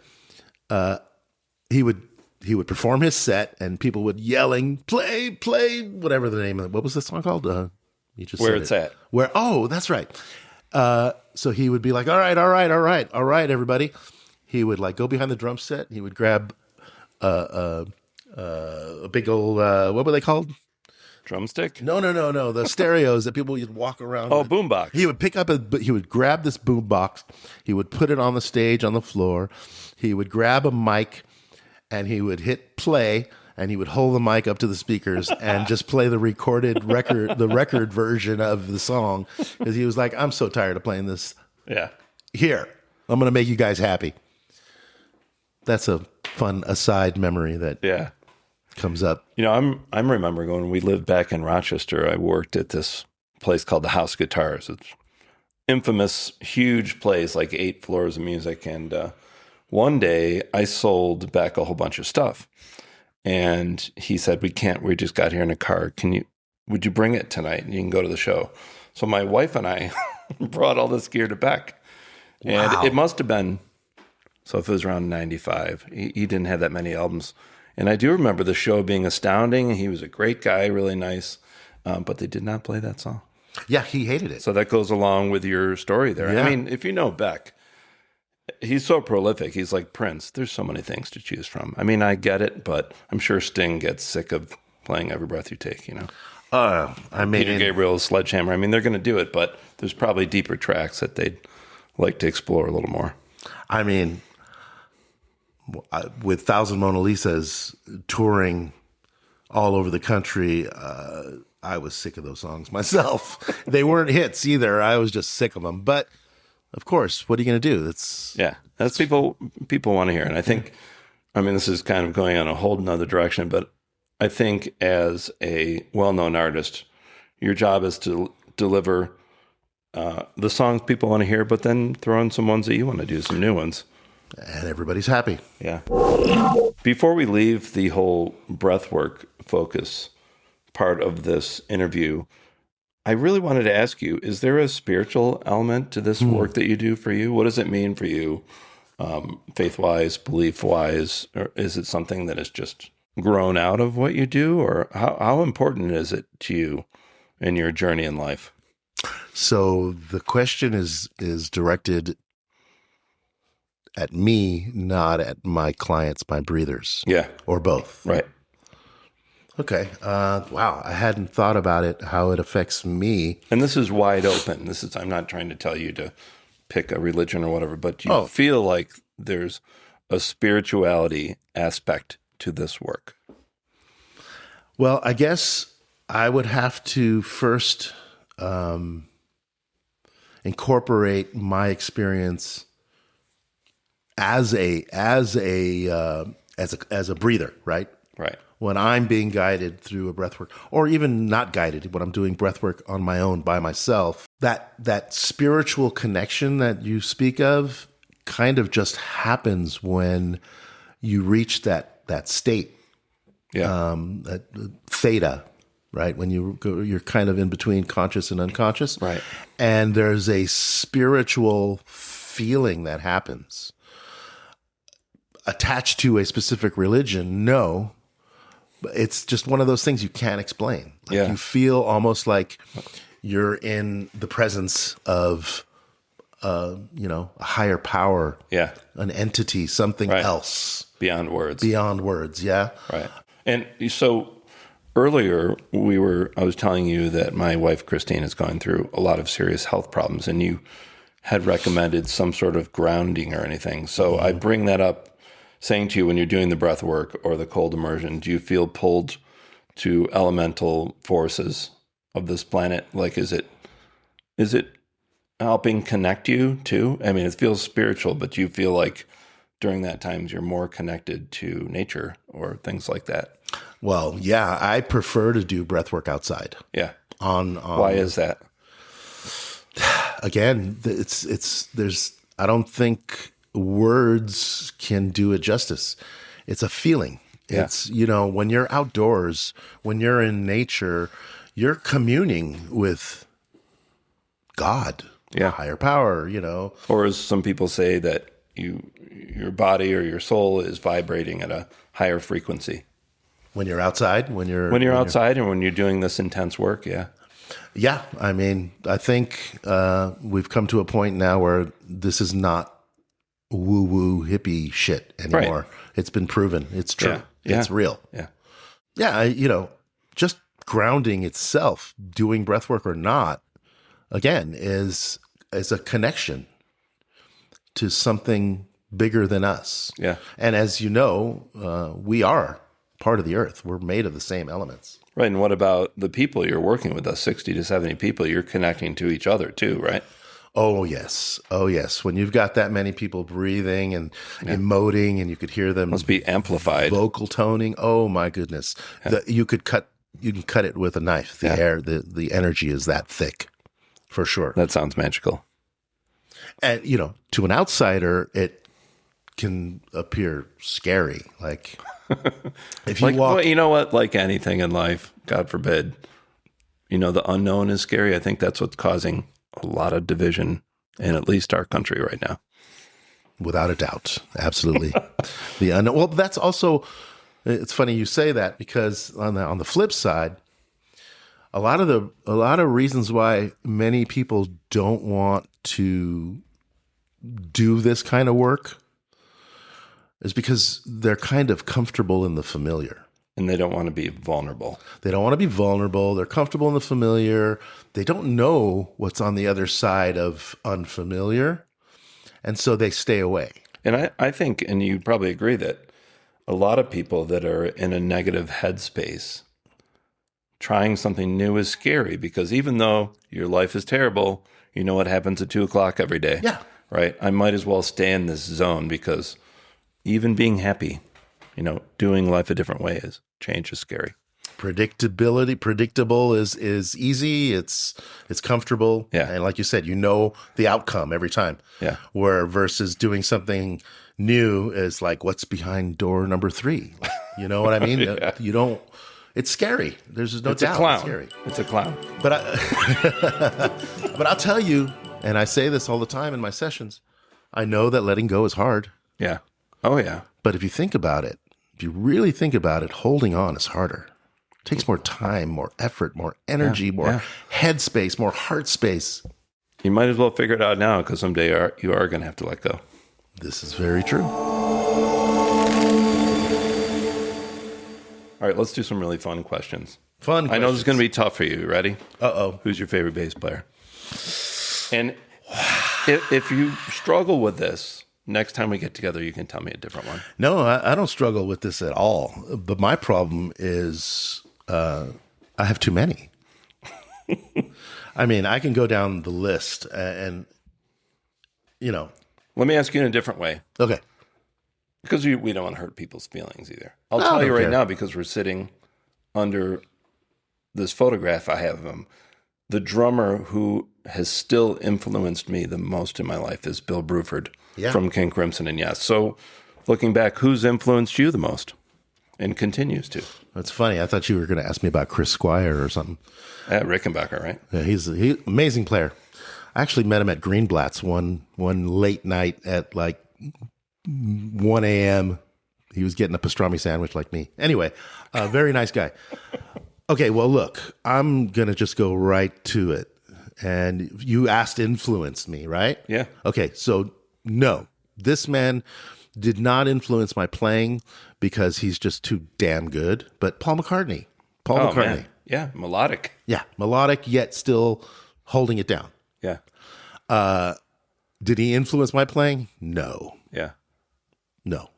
He would perform his set and people would yelling, play, whatever the name of it. What was the song called? You just Where said It's it. At. Oh, that's right. So he would be like, all right, everybody. He would like go behind the drum set. He would grab a big old, what were they called? Drumstick? No. The stereos that people would walk around. Oh, with. Boombox. He would grab this boombox. He would put it on the stage on the floor. He would grab a mic and he would hit play and he would hold the mic up to the speakers and just play the record version of the song, because he was like, I'm so tired of playing this. Yeah. Here, I'm going to make you guys happy. That's a fun aside memory that comes up. You know, I'm remembering when we lived back in Rochester, I worked at this place called the House Guitars. It's infamous, huge place, like 8 floors of music. And one day I sold back a whole bunch of stuff. And he said, we just got here in a car. Would you bring it tonight? And you can go to the show. So my wife and I brought all this gear to Beck. And it must have been, so if it was around 95, he didn't have that many albums. And I do remember the show being astounding. He was a great guy, really nice. But they did not play that song. Yeah, he hated it. So that goes along with your story there. Yeah. I mean, if you know Beck, he's so prolific. He's like Prince. There's so many things to choose from. I mean, I get it, but I'm sure Sting gets sick of playing Every Breath You Take, you know? Peter Gabriel's Sledgehammer. I mean, they're going to do it, but there's probably deeper tracks that they'd like to explore a little more. I mean, with Thousand Mona Lisas touring all over the country, I was sick of those songs myself. They weren't hits either. I was just sick of them. But of course, what are you going to do? That's people want to hear. And I think, I mean, this is kind of going on a whole nother direction, but I think as a well-known artist, your job is to deliver the songs people want to hear, but then throw in some ones that you want to do, some new ones. And everybody's happy. Yeah. Before we leave the whole breathwork focus part of this interview, I really wanted to ask you, is there a spiritual element to this work that you do for you? What does it mean for you, faith-wise, belief-wise? Or is it something that is just grown out of what you do? Or how important is it to you in your journey in life? So the question is directed at me, not at my clients, my breathers. Yeah. Or both. Right. Okay. Wow. I hadn't thought about it, how it affects me. And this is wide open. I'm not trying to tell you to pick a religion or whatever, but you feel like there's a spirituality aspect to this work. Well, I guess I would have to first incorporate my experience as a breather, right? Right. When I'm being guided through a breathwork, or even not guided, when I'm doing breathwork on my own by myself, that spiritual connection that you speak of kind of just happens when you reach that state, that theta, right? When you're kind of in between conscious and unconscious, right? And there's a spiritual feeling that happens. Attached to a specific religion, no. But it's just one of those things you can't explain. You feel almost like you're in the presence of, a higher power, an entity, something else. Beyond words. Beyond words, yeah. Right. And so earlier I was telling you that my wife, Christine, is going through a lot of serious health problems, and you had recommended some sort of grounding or anything. So I bring that up, saying to you, when you're doing the breath work or the cold immersion, do you feel pulled to elemental forces of this planet? Like, is it helping connect you too? I mean, it feels spiritual, but do you feel like during that time you're more connected to nature or things like that? Well, yeah, I prefer to do breath work outside. Yeah. Why is that? Again, I don't think words can do it justice. It's a feeling. Yeah. It's, when you're outdoors, when you're in nature, you're communing with God, higher power, Or as some people say, that your body or your soul is vibrating at a higher frequency. When you're outside, when you're outside and when you're doing this intense work, Yeah, I mean, I think we've come to a point now where this is not woo-woo hippie shit anymore. Right. It's been proven. It's true. Yeah. It's real. Yeah. Yeah, just grounding itself, doing breath work or not, again, is a connection to something bigger than us. Yeah. And as you know, we are part of the earth. We're made of the same elements. Right. And what about the people you're working with, the 60 to 70 people? You're connecting to each other too, right? Oh, yes. Oh, yes. When you've got that many people breathing and emoting, and you could hear them. Must be amplified. Vocal toning. Oh, my goodness. Yeah. You can cut it with a knife. The energy is that thick, for sure. That sounds magical. And, to an outsider, it can appear scary. Like, if you walk. Well, you know what? Like anything in life, God forbid, the unknown is scary. I think that's what's causing a lot of division in at least our country right now. Without a doubt. Absolutely. The unknown. Well, that's also, it's funny you say that, because on the flip side, a lot of reasons why many people don't want to do this kind of work is because they're kind of comfortable in the familiar. And they don't want to be vulnerable. They don't want to be vulnerable. They're comfortable in the familiar. They don't know what's on the other side of unfamiliar. And so they stay away. And I think, and you probably agree, that a lot of people that are in a negative headspace, trying something new is scary, because even though your life is terrible, you know what happens at 2:00 every day. Yeah. Right? I might as well stay in this zone, because even being happy, doing life a different way change is scary. Predictable is easy. It's comfortable. Yeah. And like you said, the outcome every time. Yeah. Where versus doing something new is like, what's behind door number 3? You know what I mean? Yeah. You don't, it's scary. There's no doubt. A clown. It's scary. It's a clown. But but I'll tell you, and I say this all the time in my sessions, I know that letting go is hard. Yeah. Oh, yeah. But if you think about it, if you really think about it, holding on is harder. It takes more time, more effort, more energy, more head space, more heart space. You might as well figure it out now, because someday you are going to have to let go. This is very true. All right, let's do some really fun questions. I know this is going to be tough for you. Ready? Uh-oh. Who's your favorite bass player? And if you struggle with this, next time we get together, you can tell me a different one. No, I don't struggle with this at all. But my problem is I have too many. I mean, I can go down the list and. Let me ask you in a different way. Okay. Because we don't want to hurt people's feelings either. I'll tell you right now, because we're sitting under this photograph I have of him. The drummer who has still influenced me the most in my life is Bill Bruford from King Crimson and Yes. So looking back, who's influenced you the most and continues to? That's funny. I thought you were going to ask me about Chris Squire or something. Rickenbacker, right? Yeah, he's an amazing player. I actually met him at Greenblatt's one late night at like 1 a.m. He was getting a pastrami sandwich like me. Anyway, very nice guy. Okay, well, look, I'm going to just go right to it. And you asked influenced me, right? Yeah. Okay, so no, this man did not influence my playing because he's just too damn good. But Paul McCartney. Man. Yeah, melodic. Yeah, melodic, yet still holding it down. Yeah. Did he influence my playing? No. Yeah. No.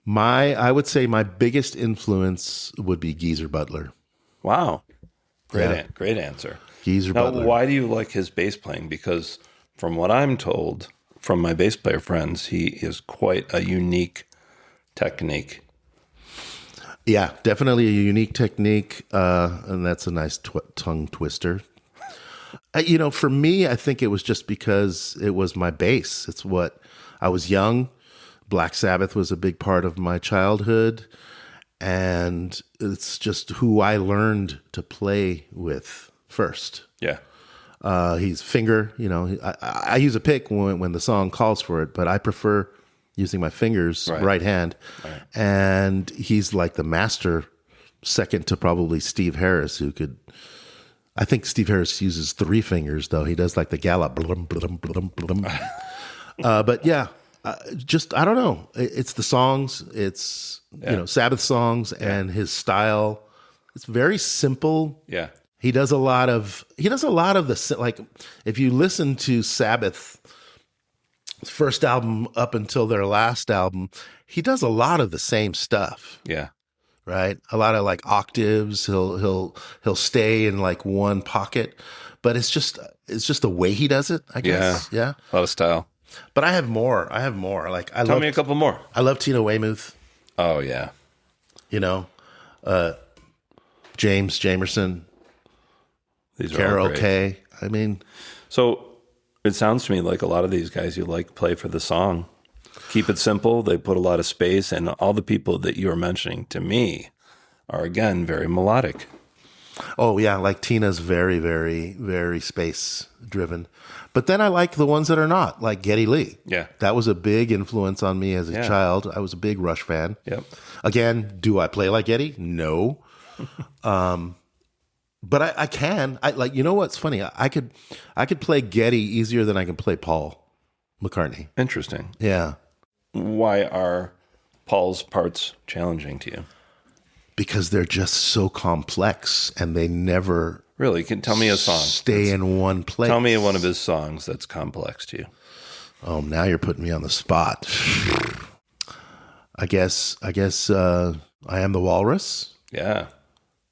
I would say my biggest influence would be Geezer Butler. Wow. Great answer. Geezer Now, Butler. why do you like his bass playing? Because from what I'm told from my bass player friends, he is quite a unique technique. Yeah, definitely a unique technique. And that's a nice tongue twister. For me, I think it was just because it was my bass. It's what I was young. Black Sabbath was a big part of my childhood. And it's just who I learned to play with first. Yeah. He's finger, I use a pick when the song calls for it, but I prefer using my fingers, right hand. Right. And he's like the master, second to probably Steve Harris, I think Steve Harris uses 3 fingers, though. He does like the gallop. Blum, blum, blum, blum. But yeah, I don't know. It's the songs. It's, Sabbath songs and his style. It's very simple. Yeah. He does a lot of the, like, if you listen to Sabbath's first album up until their last album, he does a lot of the same stuff. Yeah. right? A lot of like octaves. He'll stay in like one pocket, but it's just the way he does it, I guess. Yeah. A lot of style. But I have more. Like Tell me a couple more. I love Tina Weymouth. Oh yeah. You know, James Jamerson, These are Carol all great. Kay. I mean, so it sounds to me like a lot of these guys you like play for the song. Keep it simple. They put a lot of space, and all the people that you are mentioning to me are again very melodic. oh yeah, like Tina's very, very, very space driven. But then I like the ones that are not, like Geddy Lee. Yeah. That was a big influence on me as a child. I was a big Rush fan. Yep. Again, do I play like Geddy? No. But I can. I like, you know what's funny? I could play Geddy easier than I can play Paul McCartney. Interesting. Yeah. Why are Paul's parts challenging to you? Because they're just so complex and they never Really? Can tell me a song. stay in one place. Tell me one of his songs that's complex to you. Oh, now you're putting me on the spot. I guess I Am the Walrus. Yeah.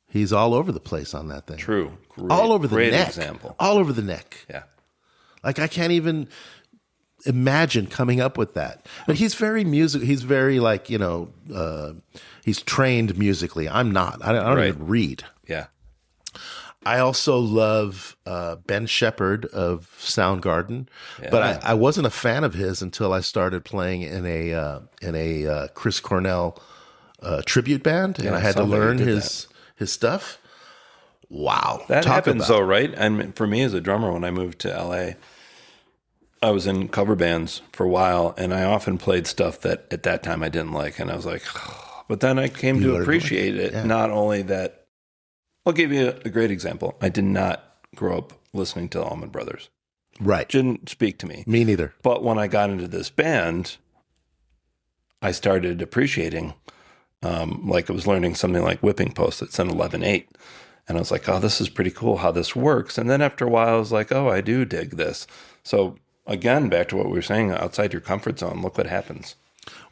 He's all over the place on that thing. True. Great, All over the great neck. example. All over the neck. Yeah. Like I can't even imagine coming up with that. But he's very music. He's very like, he's trained musically. I'm not. I don't Right. even read. Yeah. I also love Ben Shepherd of Soundgarden, Yeah. but I wasn't a fan of his until I started playing in a Chris Cornell tribute band, and I had to learn his stuff. Wow, That Talk happens about- though, right? And for me as a drummer, when I moved to LA, I was in cover bands for a while, and I often played stuff that at that time I didn't like, and I was like, but then I came to learned to like appreciate it. Yeah. Not only that, I'll give you a great example. I did not grow up listening to the Allman Brothers. Right. Didn't speak to me. Me neither. But when I got into this band, I started appreciating, like I was learning something like whipping post-its in 11/8. And I was like, oh, this is pretty cool how this works. And then after a while, I was like, oh, I do dig this. So again, back to what we were saying, outside your comfort zone, look what happens.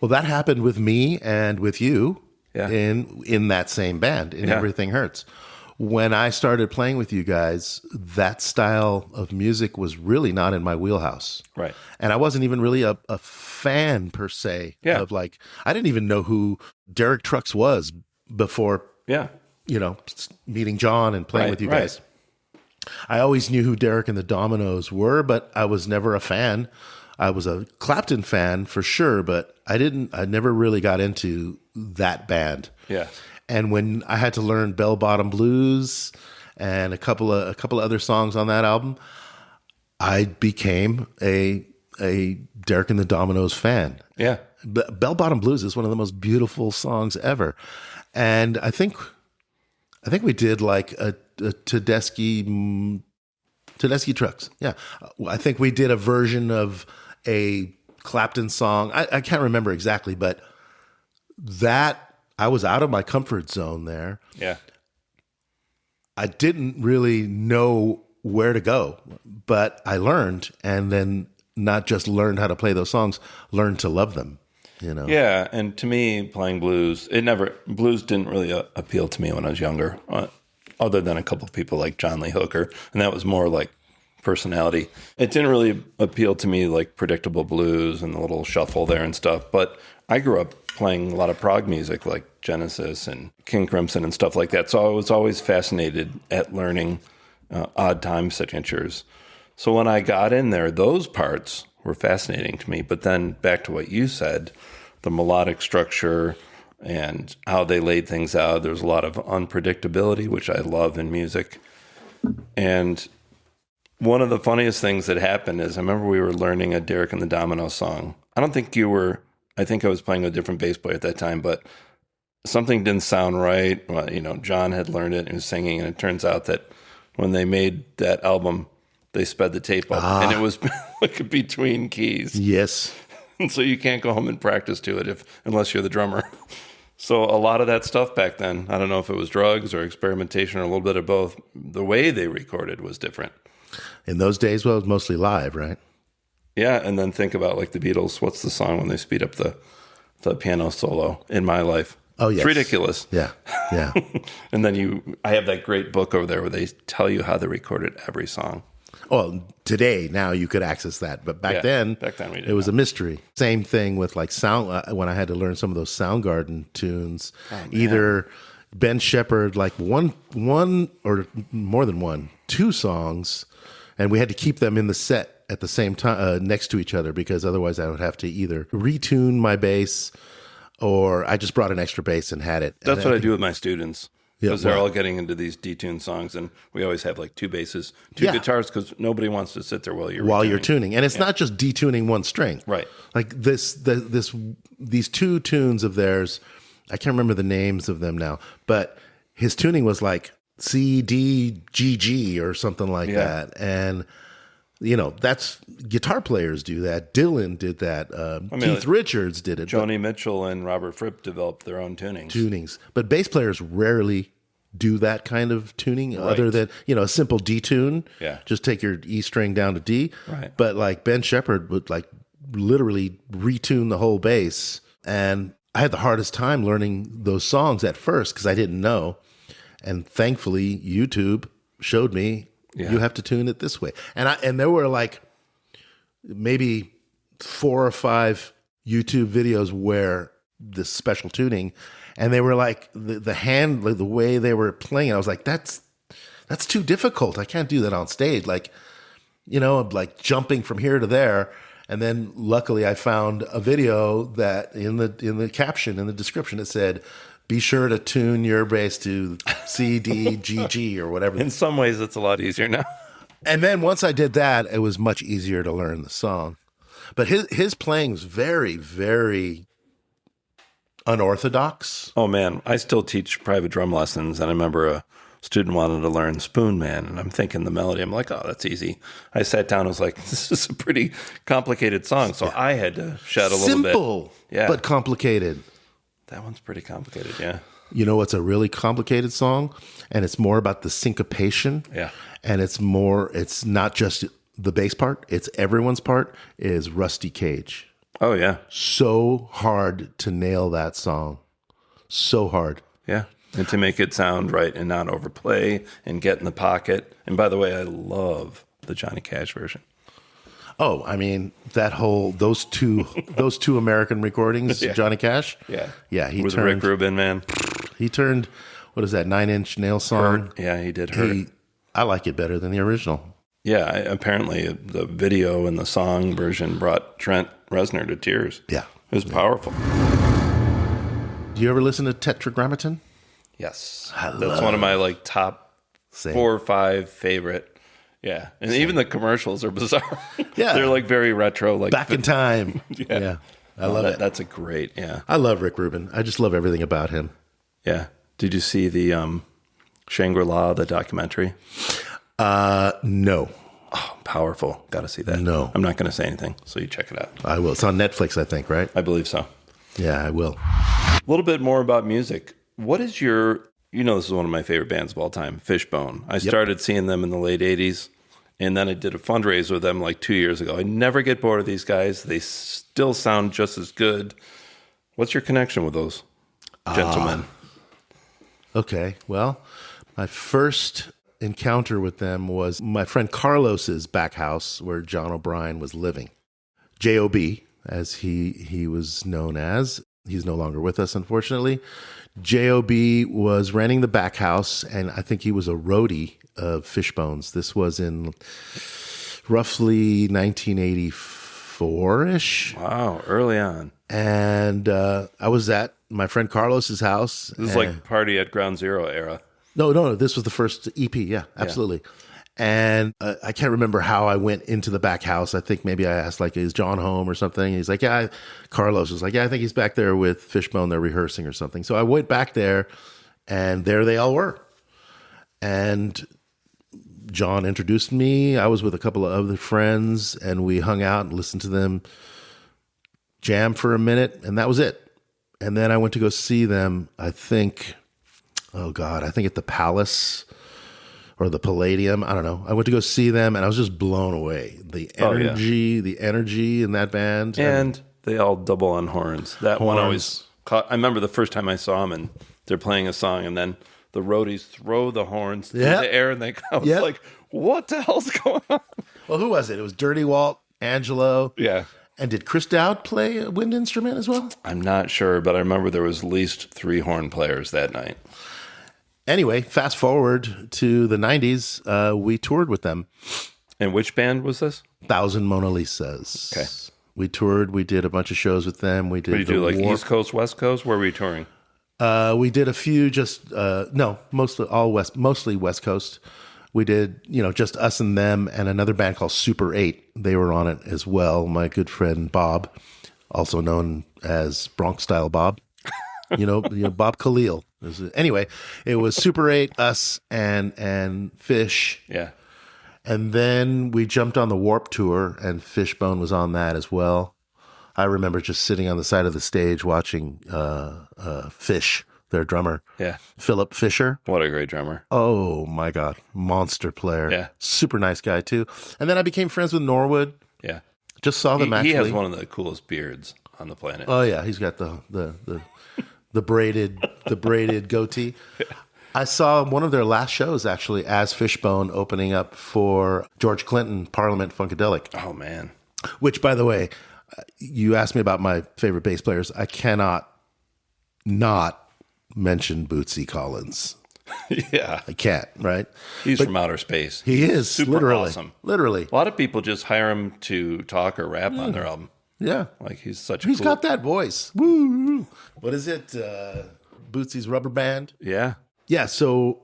Well, that happened with me and with you Yeah. in that same band, in Yeah. Everything Hurts. When I started playing with you guys, that style of music was really not in my wheelhouse. Right. And I wasn't even really a fan per se Yeah. of like, I didn't even know who Derek Trucks was before, Yeah. meeting John and playing Right, with you right. guys. I always knew who Derek and the Dominoes were, but I was never a fan. I was a Clapton fan for sure, but I never really got into that band. Yeah. And when I had to learn Bell Bottom Blues and a couple of other songs on that album, I became a Derek and the Dominoes fan. Yeah. Bell Bottom Blues is one of the most beautiful songs ever. And I think we did like a Tedeschi Trucks. Yeah. I think we did a version of a Clapton song. I can't remember exactly, but that I was out of my comfort zone there. Yeah. I didn't really know where to go, but I learned, and then not just learned how to play those songs, learned to love them, Yeah. And to me, playing blues, blues didn't really appeal to me when I was younger, other than a couple of people like John Lee Hooker. And that was more like personality. It didn't really appeal to me like predictable blues and the little shuffle there and stuff. But I grew up playing a lot of prog music like Genesis and King Crimson and stuff like that. So I was always fascinated at learning odd time signatures. So when I got in there, those parts were fascinating to me. But then back to what you said, the melodic structure and how they laid things out, there's a lot of unpredictability, which I love in music. And one of the funniest things that happened is I remember we were learning a Derek and the Dominoes song. I don't think you were. I think I was playing with a different bass player at that time, but something didn't sound right. Well, John had learned it and was singing, and it turns out that when they made that album, they sped the tape up, and it was like between keys. Yes. And so you can't go home and practice to it unless you're the drummer. So a lot of that stuff back then, I don't know if it was drugs or experimentation or a little bit of both, the way they recorded was different. In those days, well, it was mostly live, right? Yeah, and then think about like the Beatles. What's the song when they speed up the piano solo? In My Life. Oh, yes. It's ridiculous. Yeah. Yeah. And then I have that great book over there where they tell you how they recorded every song. Well, today, now you could access that. But back then we didn't it was a mystery. Same thing with like sound, when I had to learn some of those Soundgarden tunes, either Ben Shepherd, like one or more than one, 2 songs, and we had to keep them in the set at the same time, next to each other, because otherwise I would have to either retune my bass or I just brought an extra bass and had it. That's what I do with my students. Because they're all getting into these detuned songs, and we always have like 2 basses, 2 guitars, because nobody wants to sit there while you're tuning. And it's not just detuning one string, right? Like these 2 tunes of theirs, I can't remember the names of them now, but his tuning was like C D G G or something like that, and that's guitar players do that. Dylan did that. Keith Richards did it. Joni Mitchell and Robert Fripp developed their own tunings. But bass players rarely do that kind of tuning, other than a simple D tune. Yeah, just take your E string down to D. Right. But like Ben Shepherd would like literally retune the whole bass, and I had the hardest time learning those songs at first because I didn't know. And thankfully, YouTube showed me. Yeah. You have to tune it this way. And there were like maybe 4 or 5 YouTube videos where this special tuning, and they were like the hand, like the way they were playing. I was like, that's too difficult. I can't do that on stage. Like, like jumping from here to there. And then luckily I found a video that in the caption, in the description, it said, be sure to tune your bass to C, D, G, G, or whatever. In some ways, it's a lot easier now. And then once I did that, it was much easier to learn the song. But his playing was very, very unorthodox. Oh, man. I still teach private drum lessons, and I remember a student wanted to learn Spoon Man, and I'm thinking the melody. I'm like, oh, that's easy. I sat down and was like, this is a pretty complicated song, so I had to shed a little bit. Simple, but complicated. That one's pretty complicated, yeah. You know what's a really complicated song? And it's more about the syncopation. Yeah. And it's not just the bass part, it's everyone's part, is Rusty Cage. Oh, yeah. So hard to nail that song. So hard. Yeah. And to make it sound right and not overplay and get in the pocket. And by the way, I love the Johnny Cash version. Oh, I mean, those two American recordings, Johnny Cash. Yeah. He with Rick Rubin, man. He turned, what is that, 9 Inch Nail song? Hurt. Yeah, he did Hurt. I like it better than the original. Yeah, apparently the video and the song version brought Trent Reznor to tears. Yeah. It was powerful. Do you ever listen to Tetragrammaton? Yes. That's one of my top 4 or 5 favorite. Yeah, and even the commercials are bizarre. Yeah, they're like very retro, like back in time. Yeah. I love it. That's a great. Yeah, I love Rick Rubin. I just love everything about him. Yeah. Did you see the Shangri-La, the documentary? No. Oh, powerful. Got to see that. No, I'm not going to say anything, so you check it out. I will. It's on Netflix, I think, right? I believe so. Yeah, I will. A little bit more about music. What is your? This is one of my favorite bands of all time, Fishbone. I started seeing them in the late 80s, and then I did a fundraiser with them like 2 years ago. I never get bored of these guys. They still sound just as good. What's your connection with those gentlemen? Okay, well, my first encounter with them was my friend Carlos's back house where John O'Brien was living. J.O.B., as he was known as. He's no longer with us, unfortunately. J.O.B. was renting the back house, and I think he was a roadie of Fishbone's. This was in roughly 1984-ish. Wow, early on. And I was at my friend Carlos's house. This is like Party at Ground Zero era. No. This was the first EP. Yeah, absolutely. Yeah. And I can't remember how I went into the back house. I think maybe I asked, like, is John home or something? He's like, yeah. Carlos was like, yeah, I think he's back there with Fishbone. They're rehearsing or something. So I went back there, and there they all were. And John introduced me. I was with a couple of other friends, and we hung out and listened to them jam for a minute, and that was it. And then I went to go see them, I think at the Palace or the Palladium. I don't know. I went to go see them, and I was just blown away. The energy in that band. And they all double on horns. That one always I remember the first time I saw them, and they're playing a song, and then the roadies throw the horns through the air, and I was like, what the hell's going on? Well, who was it? It was Dirty Walt, Angelo. Yeah. And did Chris Dowd play a wind instrument as well? I'm not sure, but I remember there was at least 3 horn players that night. Anyway, fast forward to the 90s, we toured with them. And which band was this? Thousand Mona Lisas. Okay. We toured. We did a bunch of shows with them. We did. What did you do, like East Coast, West Coast? Where were you touring? We did a few, mostly West Coast. We did, just us and them and another band called Super 8. They were on it as well. My good friend Bob, also known as Bronx Style Bob, Bob Khalil. Anyway, it was Super 8, us, and Fish. Yeah. And then we jumped on the Warp Tour, and Fishbone was on that as well. I remember just sitting on the side of the stage watching Fish, their drummer. Yeah. Philip Fisher. What a great drummer. Oh, my God. Monster player. Yeah. Super nice guy, too. And then I became friends with Norwood. Yeah. Just saw them actually. He has one of the coolest beards on the planet. Oh, yeah. He's got the braided goatee. Yeah. I saw one of their last shows, actually, as Fishbone, opening up for George Clinton, Parliament Funkadelic. Oh, man. Which, by the way, you asked me about my favorite bass players. I cannot not mention Bootsy Collins. Yeah. I can't, right? He's from outer space. He is. Super literally. awesome. Literally. A lot of people just hire him to talk or rap on their album. Yeah. Like, he's such a He's got that voice. Woo. What is it? Bootsy's Rubber Band? Yeah. Yeah, so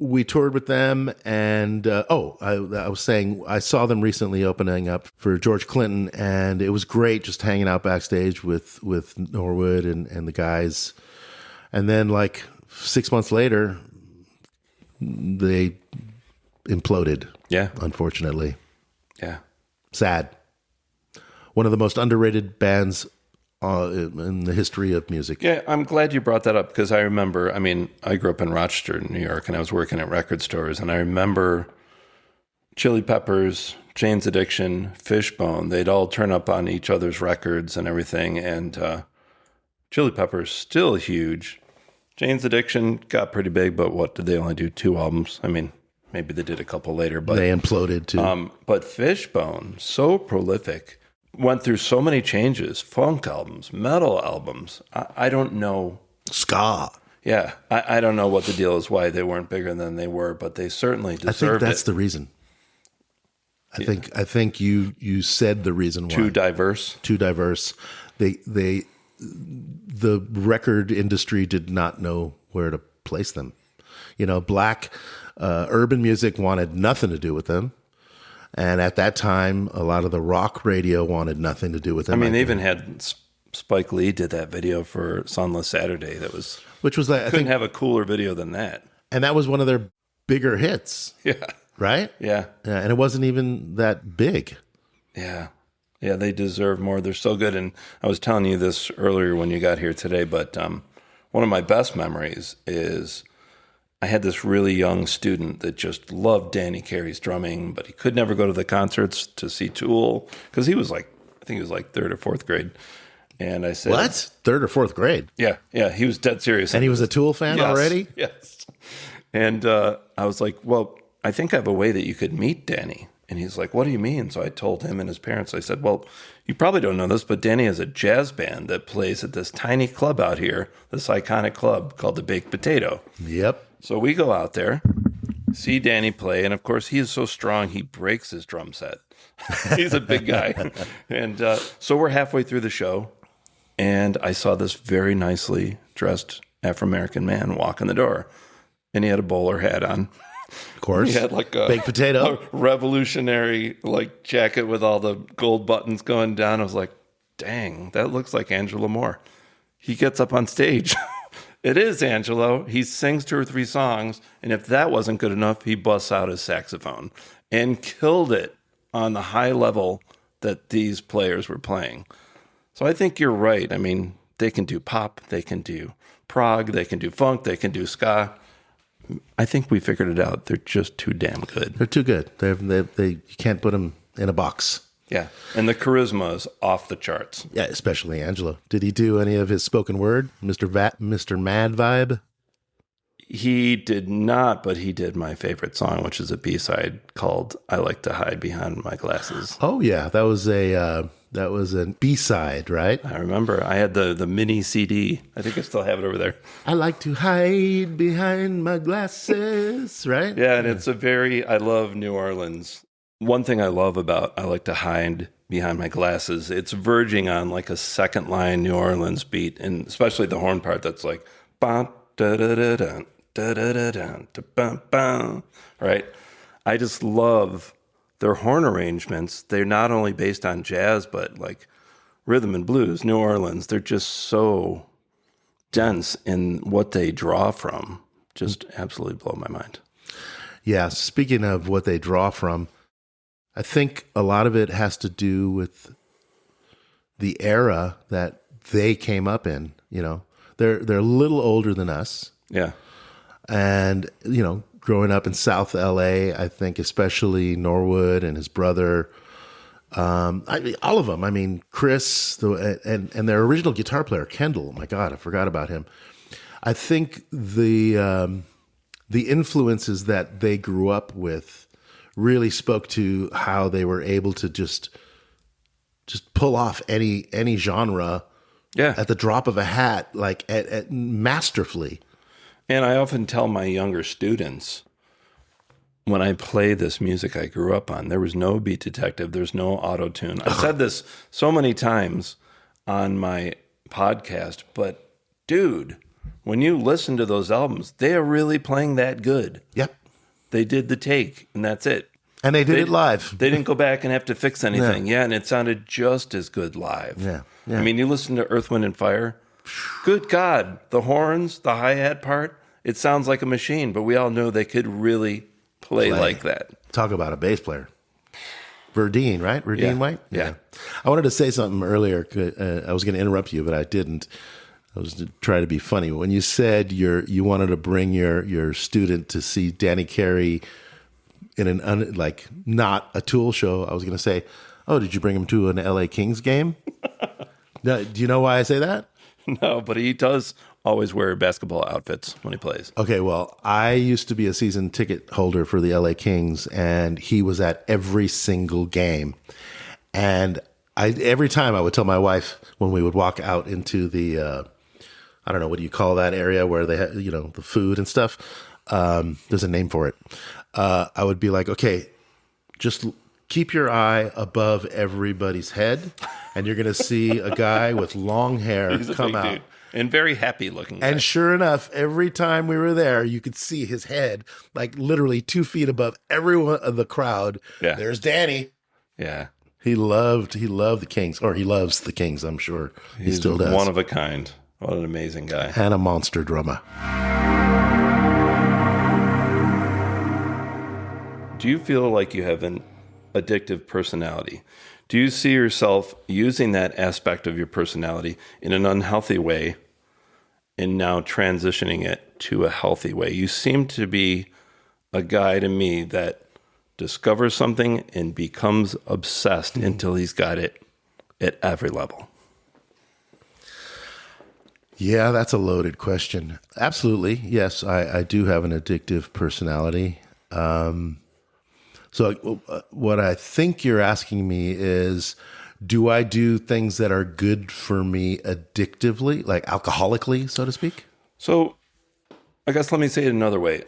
we toured with them, and I was saying I saw them recently opening up for George Clinton, and it was great just hanging out backstage with Norwood and the guys. And then, like 6 months later, they imploded. Yeah. Unfortunately. Yeah. Sad. One of the most underrated bands in the history of music. Yeah, I'm glad you brought that up because I remember, I grew up in Rochester, New York, and I was working at record stores, and I remember Chili Peppers, Jane's Addiction, Fishbone, they'd all turn up on each other's records and everything, and Chili Peppers still huge. Jane's Addiction got pretty big, but what, did they only do 2 albums? Maybe they did a couple later, but they imploded too. But Fishbone, so prolific, went through so many changes, funk albums, metal albums. I don't know. Ska. Yeah. I don't know what the deal is, why they weren't bigger than they were, but they certainly deserved it. I think that's the reason. I think you said the reason why. Too diverse. The record industry did not know where to place them. Black urban music wanted nothing to do with them. And at that time, a lot of the rock radio wanted nothing to do with them. They even had Spike Lee did that video for Sunless Saturday. Which was like, I couldn't have a cooler video than that. And that was one of their bigger hits. Yeah. Right? Yeah. And it wasn't even that big. Yeah. Yeah, they deserve more. They're so good. And I was telling you this earlier when you got here today, but one of my best memories is I had this really young student that just loved Danny Carey's drumming, but he could never go to the concerts to see Tool because he was like, I think he was like 3rd or 4th grade. And I said, what? 3rd or 4th grade? Yeah. He was dead serious. And he was a Tool fan already? Yes. And I was like, well, I think I have a way that you could meet Danny. And he's like, what do you mean? So I told him and his parents, I said, well, you probably don't know this, but Danny has a jazz band that plays at this tiny club out here, this iconic club called the Baked Potato. Yep. So we go out there, see Danny play, and of course he is so strong he breaks his drum set. He's a big guy. And so we're halfway through the show, and I saw this very nicely dressed Afro-American man walk in the door, and he had a bowler hat on. Of course. He had like a baked potato, a revolutionary like jacket with all the gold buttons going down. I was like, dang, that looks like Angelo Moore. He gets up on stage. It is Angelo. He sings 2 or 3 songs. And if that wasn't good enough, he busts out his saxophone and killed it on the high level that these players were playing. So I think you're right. They can do pop, they can do prog, they can do funk, they can do ska. I think we figured it out. They're just too damn good. They're too good. You can't put them in a box. Yeah. And the charisma is off the charts. Yeah, especially Angelo. Did he do any of his spoken word, Mr. Mad Vibe? He did not, but he did my favorite song, which is a B-side called "I Like to Hide Behind My Glasses." Oh yeah, that was a B-side, right? I remember. I had the mini CD. I think I still have it over there. I like to hide behind my glasses, right? Yeah, and it's I love New Orleans. One thing I love about "I Like to Hide Behind My Glasses," it's verging on like a second line New Orleans beat, and especially the horn part that's like, ba da da da da da da da da da bum bum. Right? I just love their horn arrangements. They're not only based on jazz, but like rhythm and blues, New Orleans. They're just so dense in what they draw from. Just absolutely blow my mind. Yeah, speaking of what they draw from, I think a lot of it has to do with the era that they came up in. You know, they're a little older than us. Yeah. And, you know, growing up in South LA, I think especially Norwood and his brother, all of them. I mean, Chris and their original guitar player, Kendall. My God, I forgot about him. I think the influences that they grew up with really spoke to how they were able to just pull off any genre at the drop of a hat, like at masterfully. And I often tell my younger students, when I play this music I grew up on, there was no beat detective, there's no auto-tune. I've said this so many times on my podcast, but dude, when you listen to those albums, they are really playing that good. Yep. They did the take, and that's it. And they did it live. They didn't go back and have to fix anything. Yeah, and it sounded just as good live. Yeah. I mean, you listen to Earth, Wind, and Fire. Good God. The horns, the hi-hat part, it sounds like a machine, but we all know they could really play like that. Talk about a bass player. Verdine, right? Verdine White? Yeah. I wanted to say something earlier. I was going to interrupt you, but I didn't. I was trying to be funny. When you said you wanted to bring your student to see Danny Carey in not a Tool show, I was going to say, oh, did you bring him to an LA Kings game? Do you know why I say that? No, but he does always wear basketball outfits when he plays. Okay, well, I used to be a season ticket holder for the LA Kings, and he was at every single game. And every time I would tell my wife when we would walk out into the, I don't know, what do you call that area where they have, you know, the food and stuff? There's a name for it. I would be like, okay, just keep your eye above everybody's head, and you're going to see a guy with long hair come out. Dude. And very happy looking. And sure enough, every time we were there, you could see his head like literally 2 feet above everyone of the crowd. Yeah. There's Danny. Yeah. He loved the Kings, or he loves the Kings, I'm sure. He still does. One of a kind. What an amazing guy. And a monster drummer. Do you feel like you have an addictive personality? Do you see yourself using that aspect of your personality in an unhealthy way and now transitioning it to a healthy way? You seem to be a guy to me that discovers something and becomes obsessed until he's got it at every level. Yeah, that's a loaded question. Absolutely. Yes, I do have an addictive personality. So what I think you're asking me is, do I do things that are good for me addictively, like alcoholically, so to speak? So I guess let me say it another way.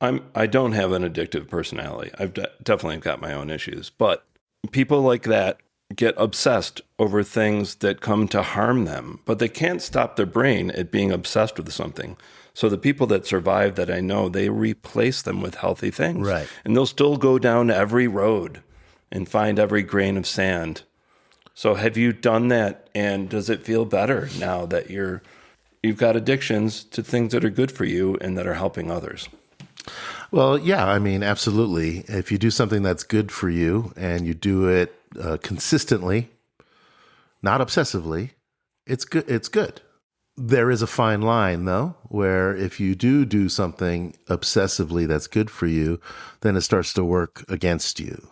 I don't have an addictive personality. I've definitely got my own issues, but people like that get obsessed over things that come to harm them, but they can't stop their brain at being obsessed with something. So the people that survive that I know, they replace them with healthy things. Right. And they'll still go down every road and find every grain of sand. So have you done that, and does it feel better now that you've got addictions to things that are good for you and that are helping others? Well, yeah, I mean, absolutely. If you do something that's good for you and you do it consistently, not obsessively, it's good. It's good. There is a fine line, though, where if you do something obsessively that's good for you, then it starts to work against you.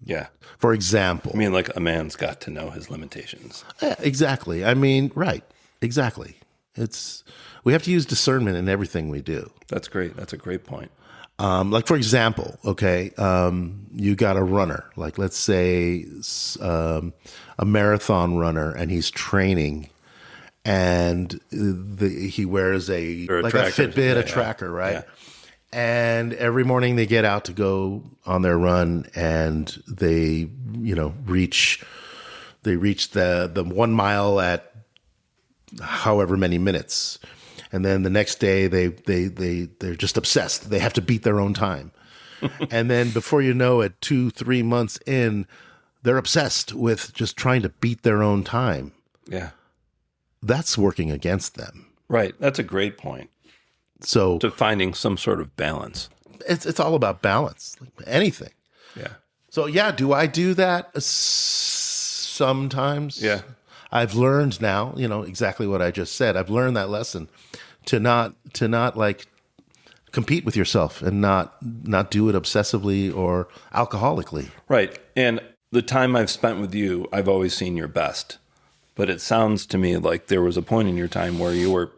Yeah. For example. I mean, like a man's got to know his limitations. Yeah, exactly. I mean, right. Exactly. We have to use discernment in everything we do. That's great. That's a great point. Like, for example, okay, you got a runner, like let's say a marathon runner, and he's training, and he wears a Fitbit, a tracker, right? Yeah. And every morning they get out to go on their run, and they, reach the 1 mile at however many minutes. And then the next day they're just obsessed. They have to beat their own time. And then before you know it, 2-3 months in, they're obsessed with just trying to beat their own time. Yeah. That's working against them. Right. That's a great point. So To finding some sort of balance. it's all about balance, like anything. Yeah. So yeah, do I do that sometimes? Yeah. I've learned now, exactly what I just said. I've learned that lesson to not like compete with yourself and not do it obsessively or alcoholically. Right. And the time I've spent with you, I've always seen your best. But it sounds to me like there was a point in your time where you were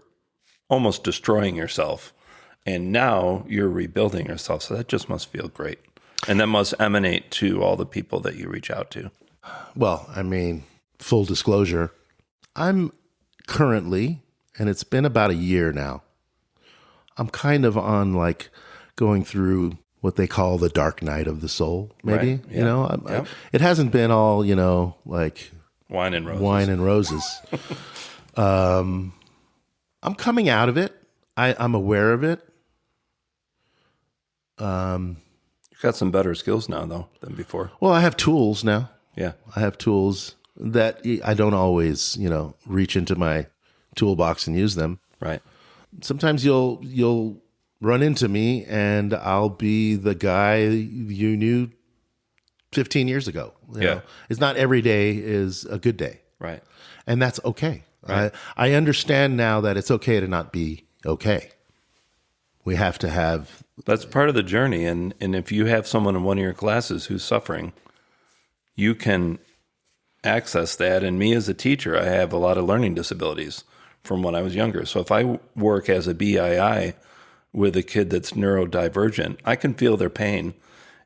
almost destroying yourself. And now you're rebuilding yourself. So that just must feel great. And that must emanate to all the people that you reach out to. Well, I mean, full disclosure, I'm currently, and it's been about a year now, I'm kind of on like going through what they call the dark night of the soul, maybe. Right. Yeah. It hasn't been all, like Wine and roses. wine and roses. I'm coming out of it. I'm aware of it. You've got some better skills now, though, than before. Well, I have tools now. Yeah. I have tools that I don't always, reach into my toolbox and use them. Right. Sometimes you'll run into me and I'll be the guy you knew 15 years ago. You know? It's not every day is a good day. Right. And that's okay. Right. I understand now that it's okay to not be okay. We have to have... That's part of the journey. And if you have someone in one of your classes who's suffering, you can access that. And me as a teacher, I have a lot of learning disabilities from when I was younger. So if I work as a BII with a kid that's neurodivergent, I can feel their pain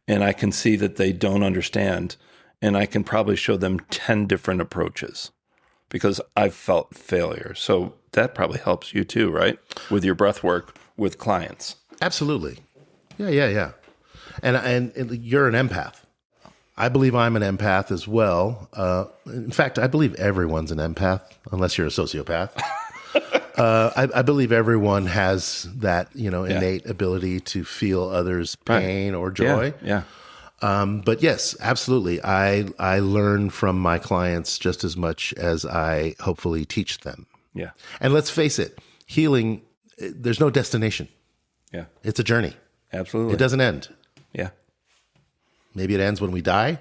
and I can see that they don't understand. And I can probably show them 10 different approaches because I've felt failure. So that probably helps you too, right? With your breath work with clients. Absolutely. Yeah. And you're an empath. I believe I'm an empath as well. In fact, I believe everyone's an empath, unless you're a sociopath. I believe everyone has that, innate ability to feel others' pain or joy. Yeah. But yes, absolutely. I learn from my clients just as much as I hopefully teach them. Yeah. And let's face it, healing, there's no destination. Yeah. It's a journey. Absolutely. It doesn't end. Yeah. Maybe it ends when we die,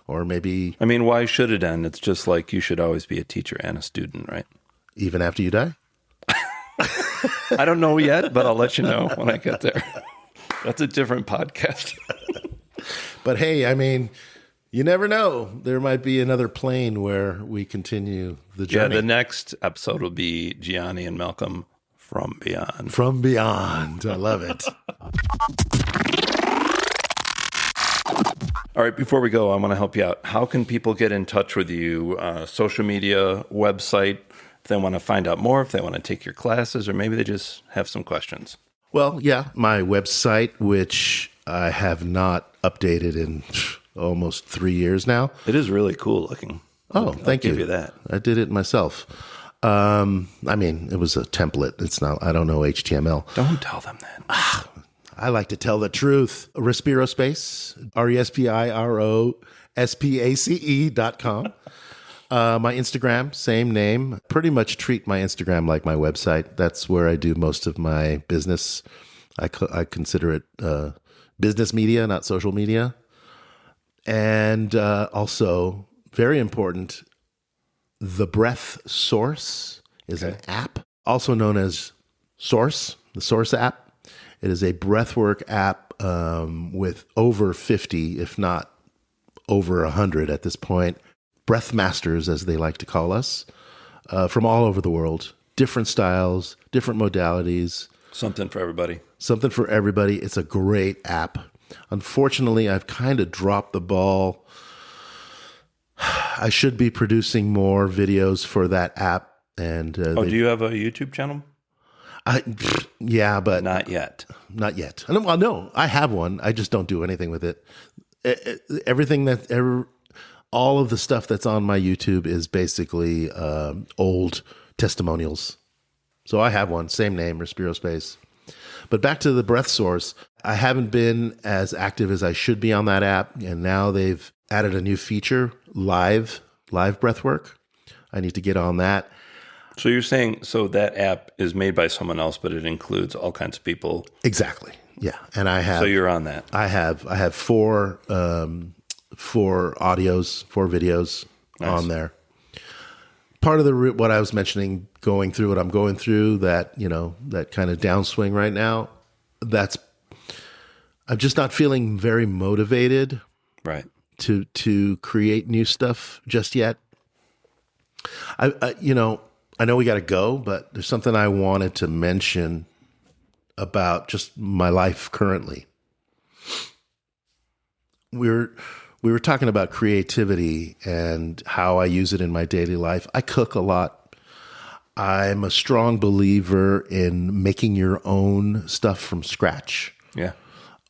or maybe... I mean, why should it end? It's just like you should always be a teacher and a student, right? Even after you die? I don't know yet, but I'll let you know when I get there. That's a different podcast. But hey, I mean, you never know. There might be another plane where we continue the journey. Yeah, the next episode will be Gianni and Malcolm from Beyond. From Beyond. I love it. All right, before we go, I want to help you out. How can people get in touch with you? Social media, website, if they want to find out more, if they want to take your classes, or maybe they just have some questions. Well, yeah, my website, which I have not updated in almost 3 years now. It is really cool looking. Oh, thank you. I'll give you that. I did it myself. I mean, it was a template. It's not, I don't know HTML. Don't tell them that. I like to tell the truth. RespirOspace, RespirOspace.com. My Instagram, same name. Pretty much treat my Instagram like my website. That's where I do most of my business. I consider it business media, not social media. And also, very important, the Breath Source is an app, also known as Source, the Source app. It is a breathwork app with over 50, if not over 100 at this point, breath masters, as they like to call us, from all over the world, different styles, different modalities. Something for everybody. Something for everybody. It's a great app. Unfortunately, I've kind of dropped the ball. I should be producing more videos for that app. And do you have a YouTube channel? Yeah, but not yet. Not yet. Well, no, I have one. I just don't do anything with it. All of the stuff that's on my YouTube is basically old testimonials. So I have one, same name, RespirOspace. But back to the breath source, I haven't been as active as I should be on that app, and now they've added a new feature, live breath work. I need to get on that. So you're saying, that app is made by someone else, but it includes all kinds of people. Exactly. Yeah. And I have. So you're on that. I have four videos on there. Part of what I was mentioning, going through what I'm going through, that kind of downswing right now, I'm just not feeling very motivated, right, to create new stuff just yet. I know we got to go, but there's something I wanted to mention about just my life currently. We were talking about creativity and how I use it in my daily life. I cook a lot. I'm a strong believer in making your own stuff from scratch. Yeah.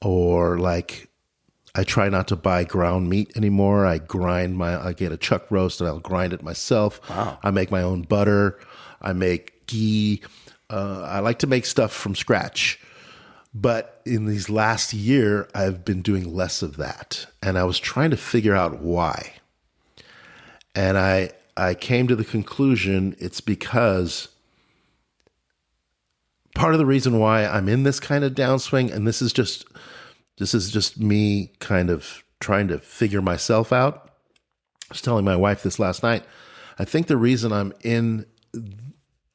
Or I try not to buy ground meat anymore. I get a chuck roast and I'll grind it myself. Wow. I make my own butter. I make ghee. I like to make stuff from scratch. But in these last year, I've been doing less of that. And I was trying to figure out why. And I came to the conclusion it's because part of the reason why I'm in this kind of downswing, and this is just me kind of trying to figure myself out. I was telling my wife this last night. I think the reason I'm in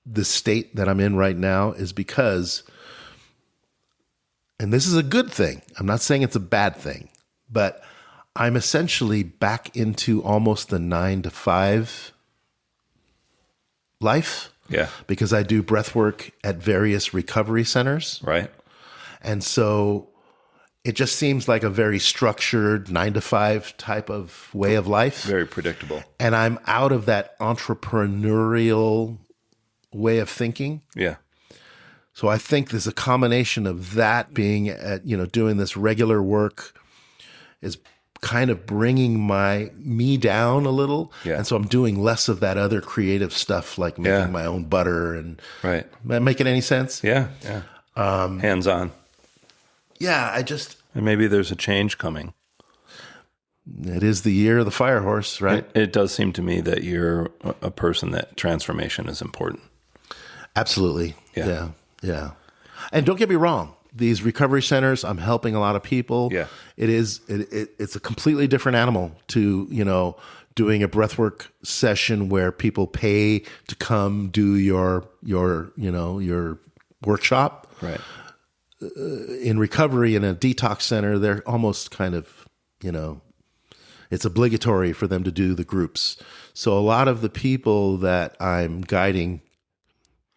the state that I'm in right now is because, and this is a good thing, I'm not saying it's a bad thing, but I'm essentially back into almost the 9-to-5 life. Yeah. Because I do breath work at various recovery centers. Right. And so it just seems like a very structured 9-to-5 type of way of life. Very predictable. And I'm out of that entrepreneurial way of thinking. Yeah. So I think there's a combination of that being at, doing this regular work is kind of bringing me down a little. Yeah. And so I'm doing less of that other creative stuff, like making my own butter and right. Am I making any sense? Yeah. Yeah. Hands on. Yeah. And maybe there's a change coming. It is the year of the fire horse, right? It does seem to me that you're a person that transformation is important. Absolutely. Yeah. Yeah. And don't get me wrong. These recovery centers, I'm helping a lot of people. Yeah. It's a completely different animal to, doing a breathwork session where people pay to come do your workshop. Right. In recovery in a detox center, they're almost kind of, it's obligatory for them to do the groups. So a lot of the people that I'm guiding,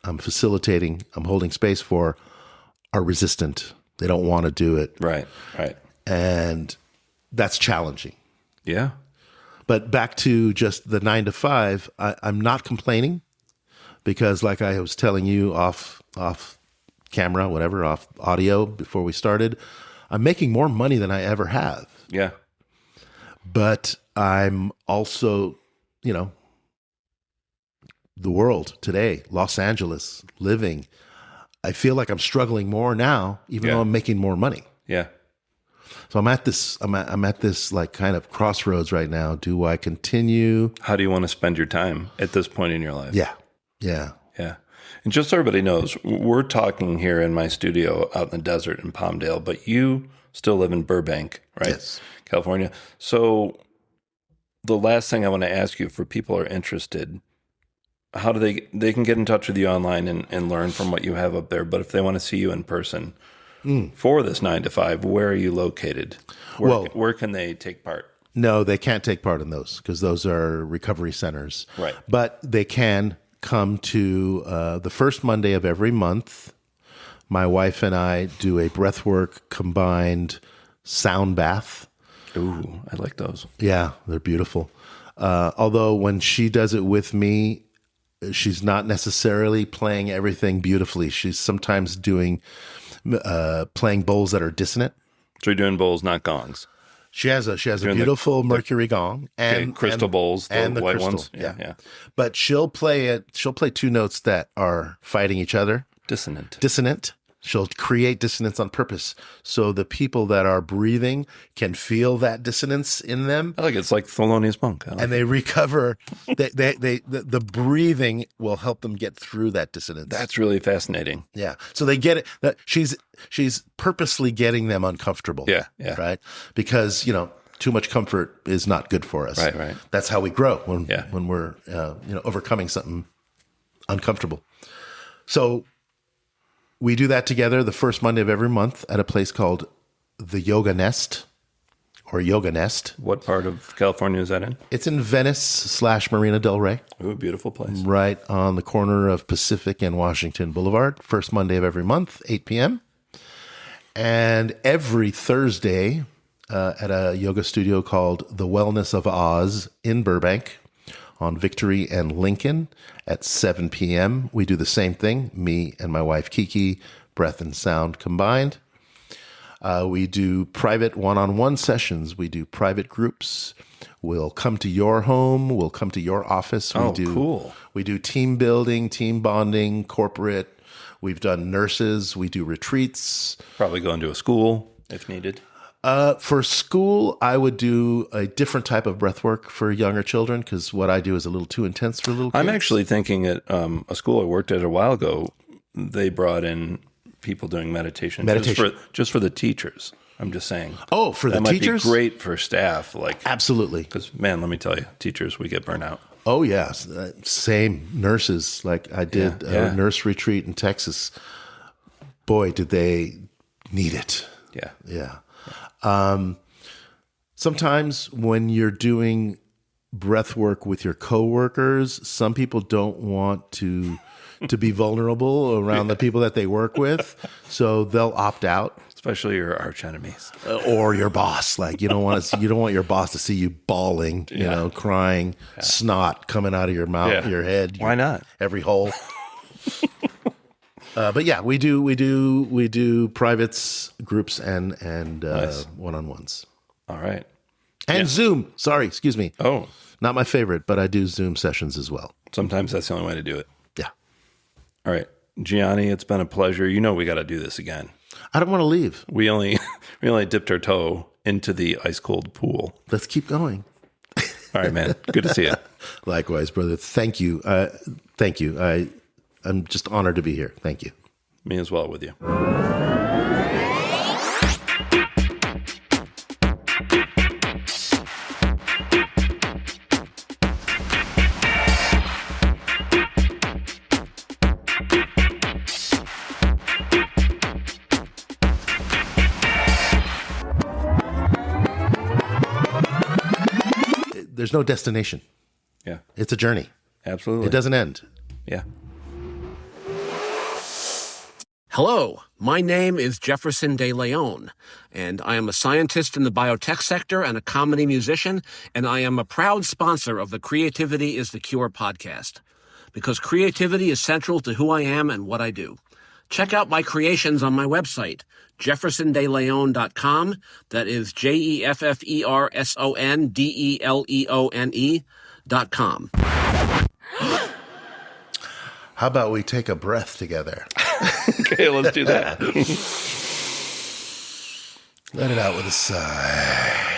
I'm facilitating, I'm holding space for are resistant. They don't want to do it. Right. Right. And that's challenging. Yeah. But back to just the 9-to-5, I'm not complaining because like I was telling you off camera, whatever, off audio before we started, I'm making more money than I ever have. Yeah. But I'm also, the world today, Los Angeles, living, I feel like I'm struggling more now, even though I'm making more money. Yeah. So I'm at this like kind of crossroads right now. Do I continue? How do you want to spend your time at this point in your life? Yeah. Yeah. Yeah. And just so everybody knows, we're talking here in my studio out in the desert in Palmdale, but you still live in Burbank, right? Yes. California. So the last thing I want to ask you, for people who are interested, how do they can get in touch with you online and learn from what you have up there. But if they want to see you in person for this 9-to-5, where are you located? Where can they take part? No, they can't take part in those because those are recovery centers. Right. But they can come to the first Monday of every month. My wife and I do a breathwork combined sound bath. Ooh, I like those. Yeah, they're beautiful. Although when she does it with me, she's not necessarily playing everything beautifully. She's sometimes doing playing bowls that are dissonant. So you're doing bowls, not gongs. She has a beautiful mercury gong and crystal bowls, the white crystal, ones. Yeah. But she'll play two notes that are fighting each other. Dissonant. She'll create dissonance on purpose. So the people that are breathing can feel that dissonance in them. I like it. It's like Thelonious Monk. And they recover. The breathing will help them get through that dissonance. That's really fascinating. Yeah. So they get it. That she's purposely getting them uncomfortable. Yeah. Right. Because, too much comfort is not good for us. Right. That's how we grow when we're, overcoming something uncomfortable. So we do that together the first Monday of every month at a place called the Yoga Nest or Yoga Nest. What part of California is that in? It's in Venice / Marina del Rey. Ooh, beautiful place. Right on the corner of Pacific and Washington Boulevard. First Monday of every month, 8 p.m. And every Thursday at a yoga studio called The Wellness of Oz in Burbank on Victory and Lincoln at 7 p.m. We do the same thing, me and my wife Kiki, breath and sound combined. We do private one-on-one sessions. We do private groups. We'll come to your home. We'll come to your office. Cool. We do team building, team bonding, corporate. We've done nurses. We do retreats. Probably go into a school if needed. For school, I would do a different type of breath work for younger children because what I do is a little too intense for little kids. I'm actually thinking at a school I worked at a while ago, they brought in people doing meditation. Just for the teachers. I'm just saying. Oh, for the teachers? That might be great for staff. Absolutely. Because, man, let me tell you, teachers, we get burnt out. Oh, yes. Same. Nurses. Like I did a nurse retreat in Texas. Boy, did they need it. Yeah. Sometimes when you're doing breath work with your coworkers, some people don't want to be vulnerable around the people that they work with, so they'll opt out. Especially your arch enemies or your boss. Like you don't want your boss to see you bawling, crying, snot coming out of your mouth, your head. Why not? Every hole. But yeah, we do privates, groups, and nice. one-on-ones. All right. And Zoom. Sorry, excuse me. Oh, not my favorite, but I do Zoom sessions as well. Sometimes that's the only way to do it. Yeah. All right, Gianni, it's been a pleasure. We got to do this again. I don't want to leave. We only dipped our toe into the ice cold pool. Let's keep going. All right, man. Good to see you. Likewise, brother. Thank you. I'm just honored to be here. Thank you. Me as well with you. There's no destination. Yeah. It's a journey. Absolutely. It doesn't end. Yeah. Hello, my name is Jefferson De Leon, and I am a scientist in the biotech sector and a comedy musician, and I am a proud sponsor of the Creativity is the Cure podcast, because creativity is central to who I am and what I do. Check out my creations on my website, jeffersondeleone.com. That is JEFFERSONDELEONE.com. How about we take a breath together? Okay, let's do that. Let it out with a sigh.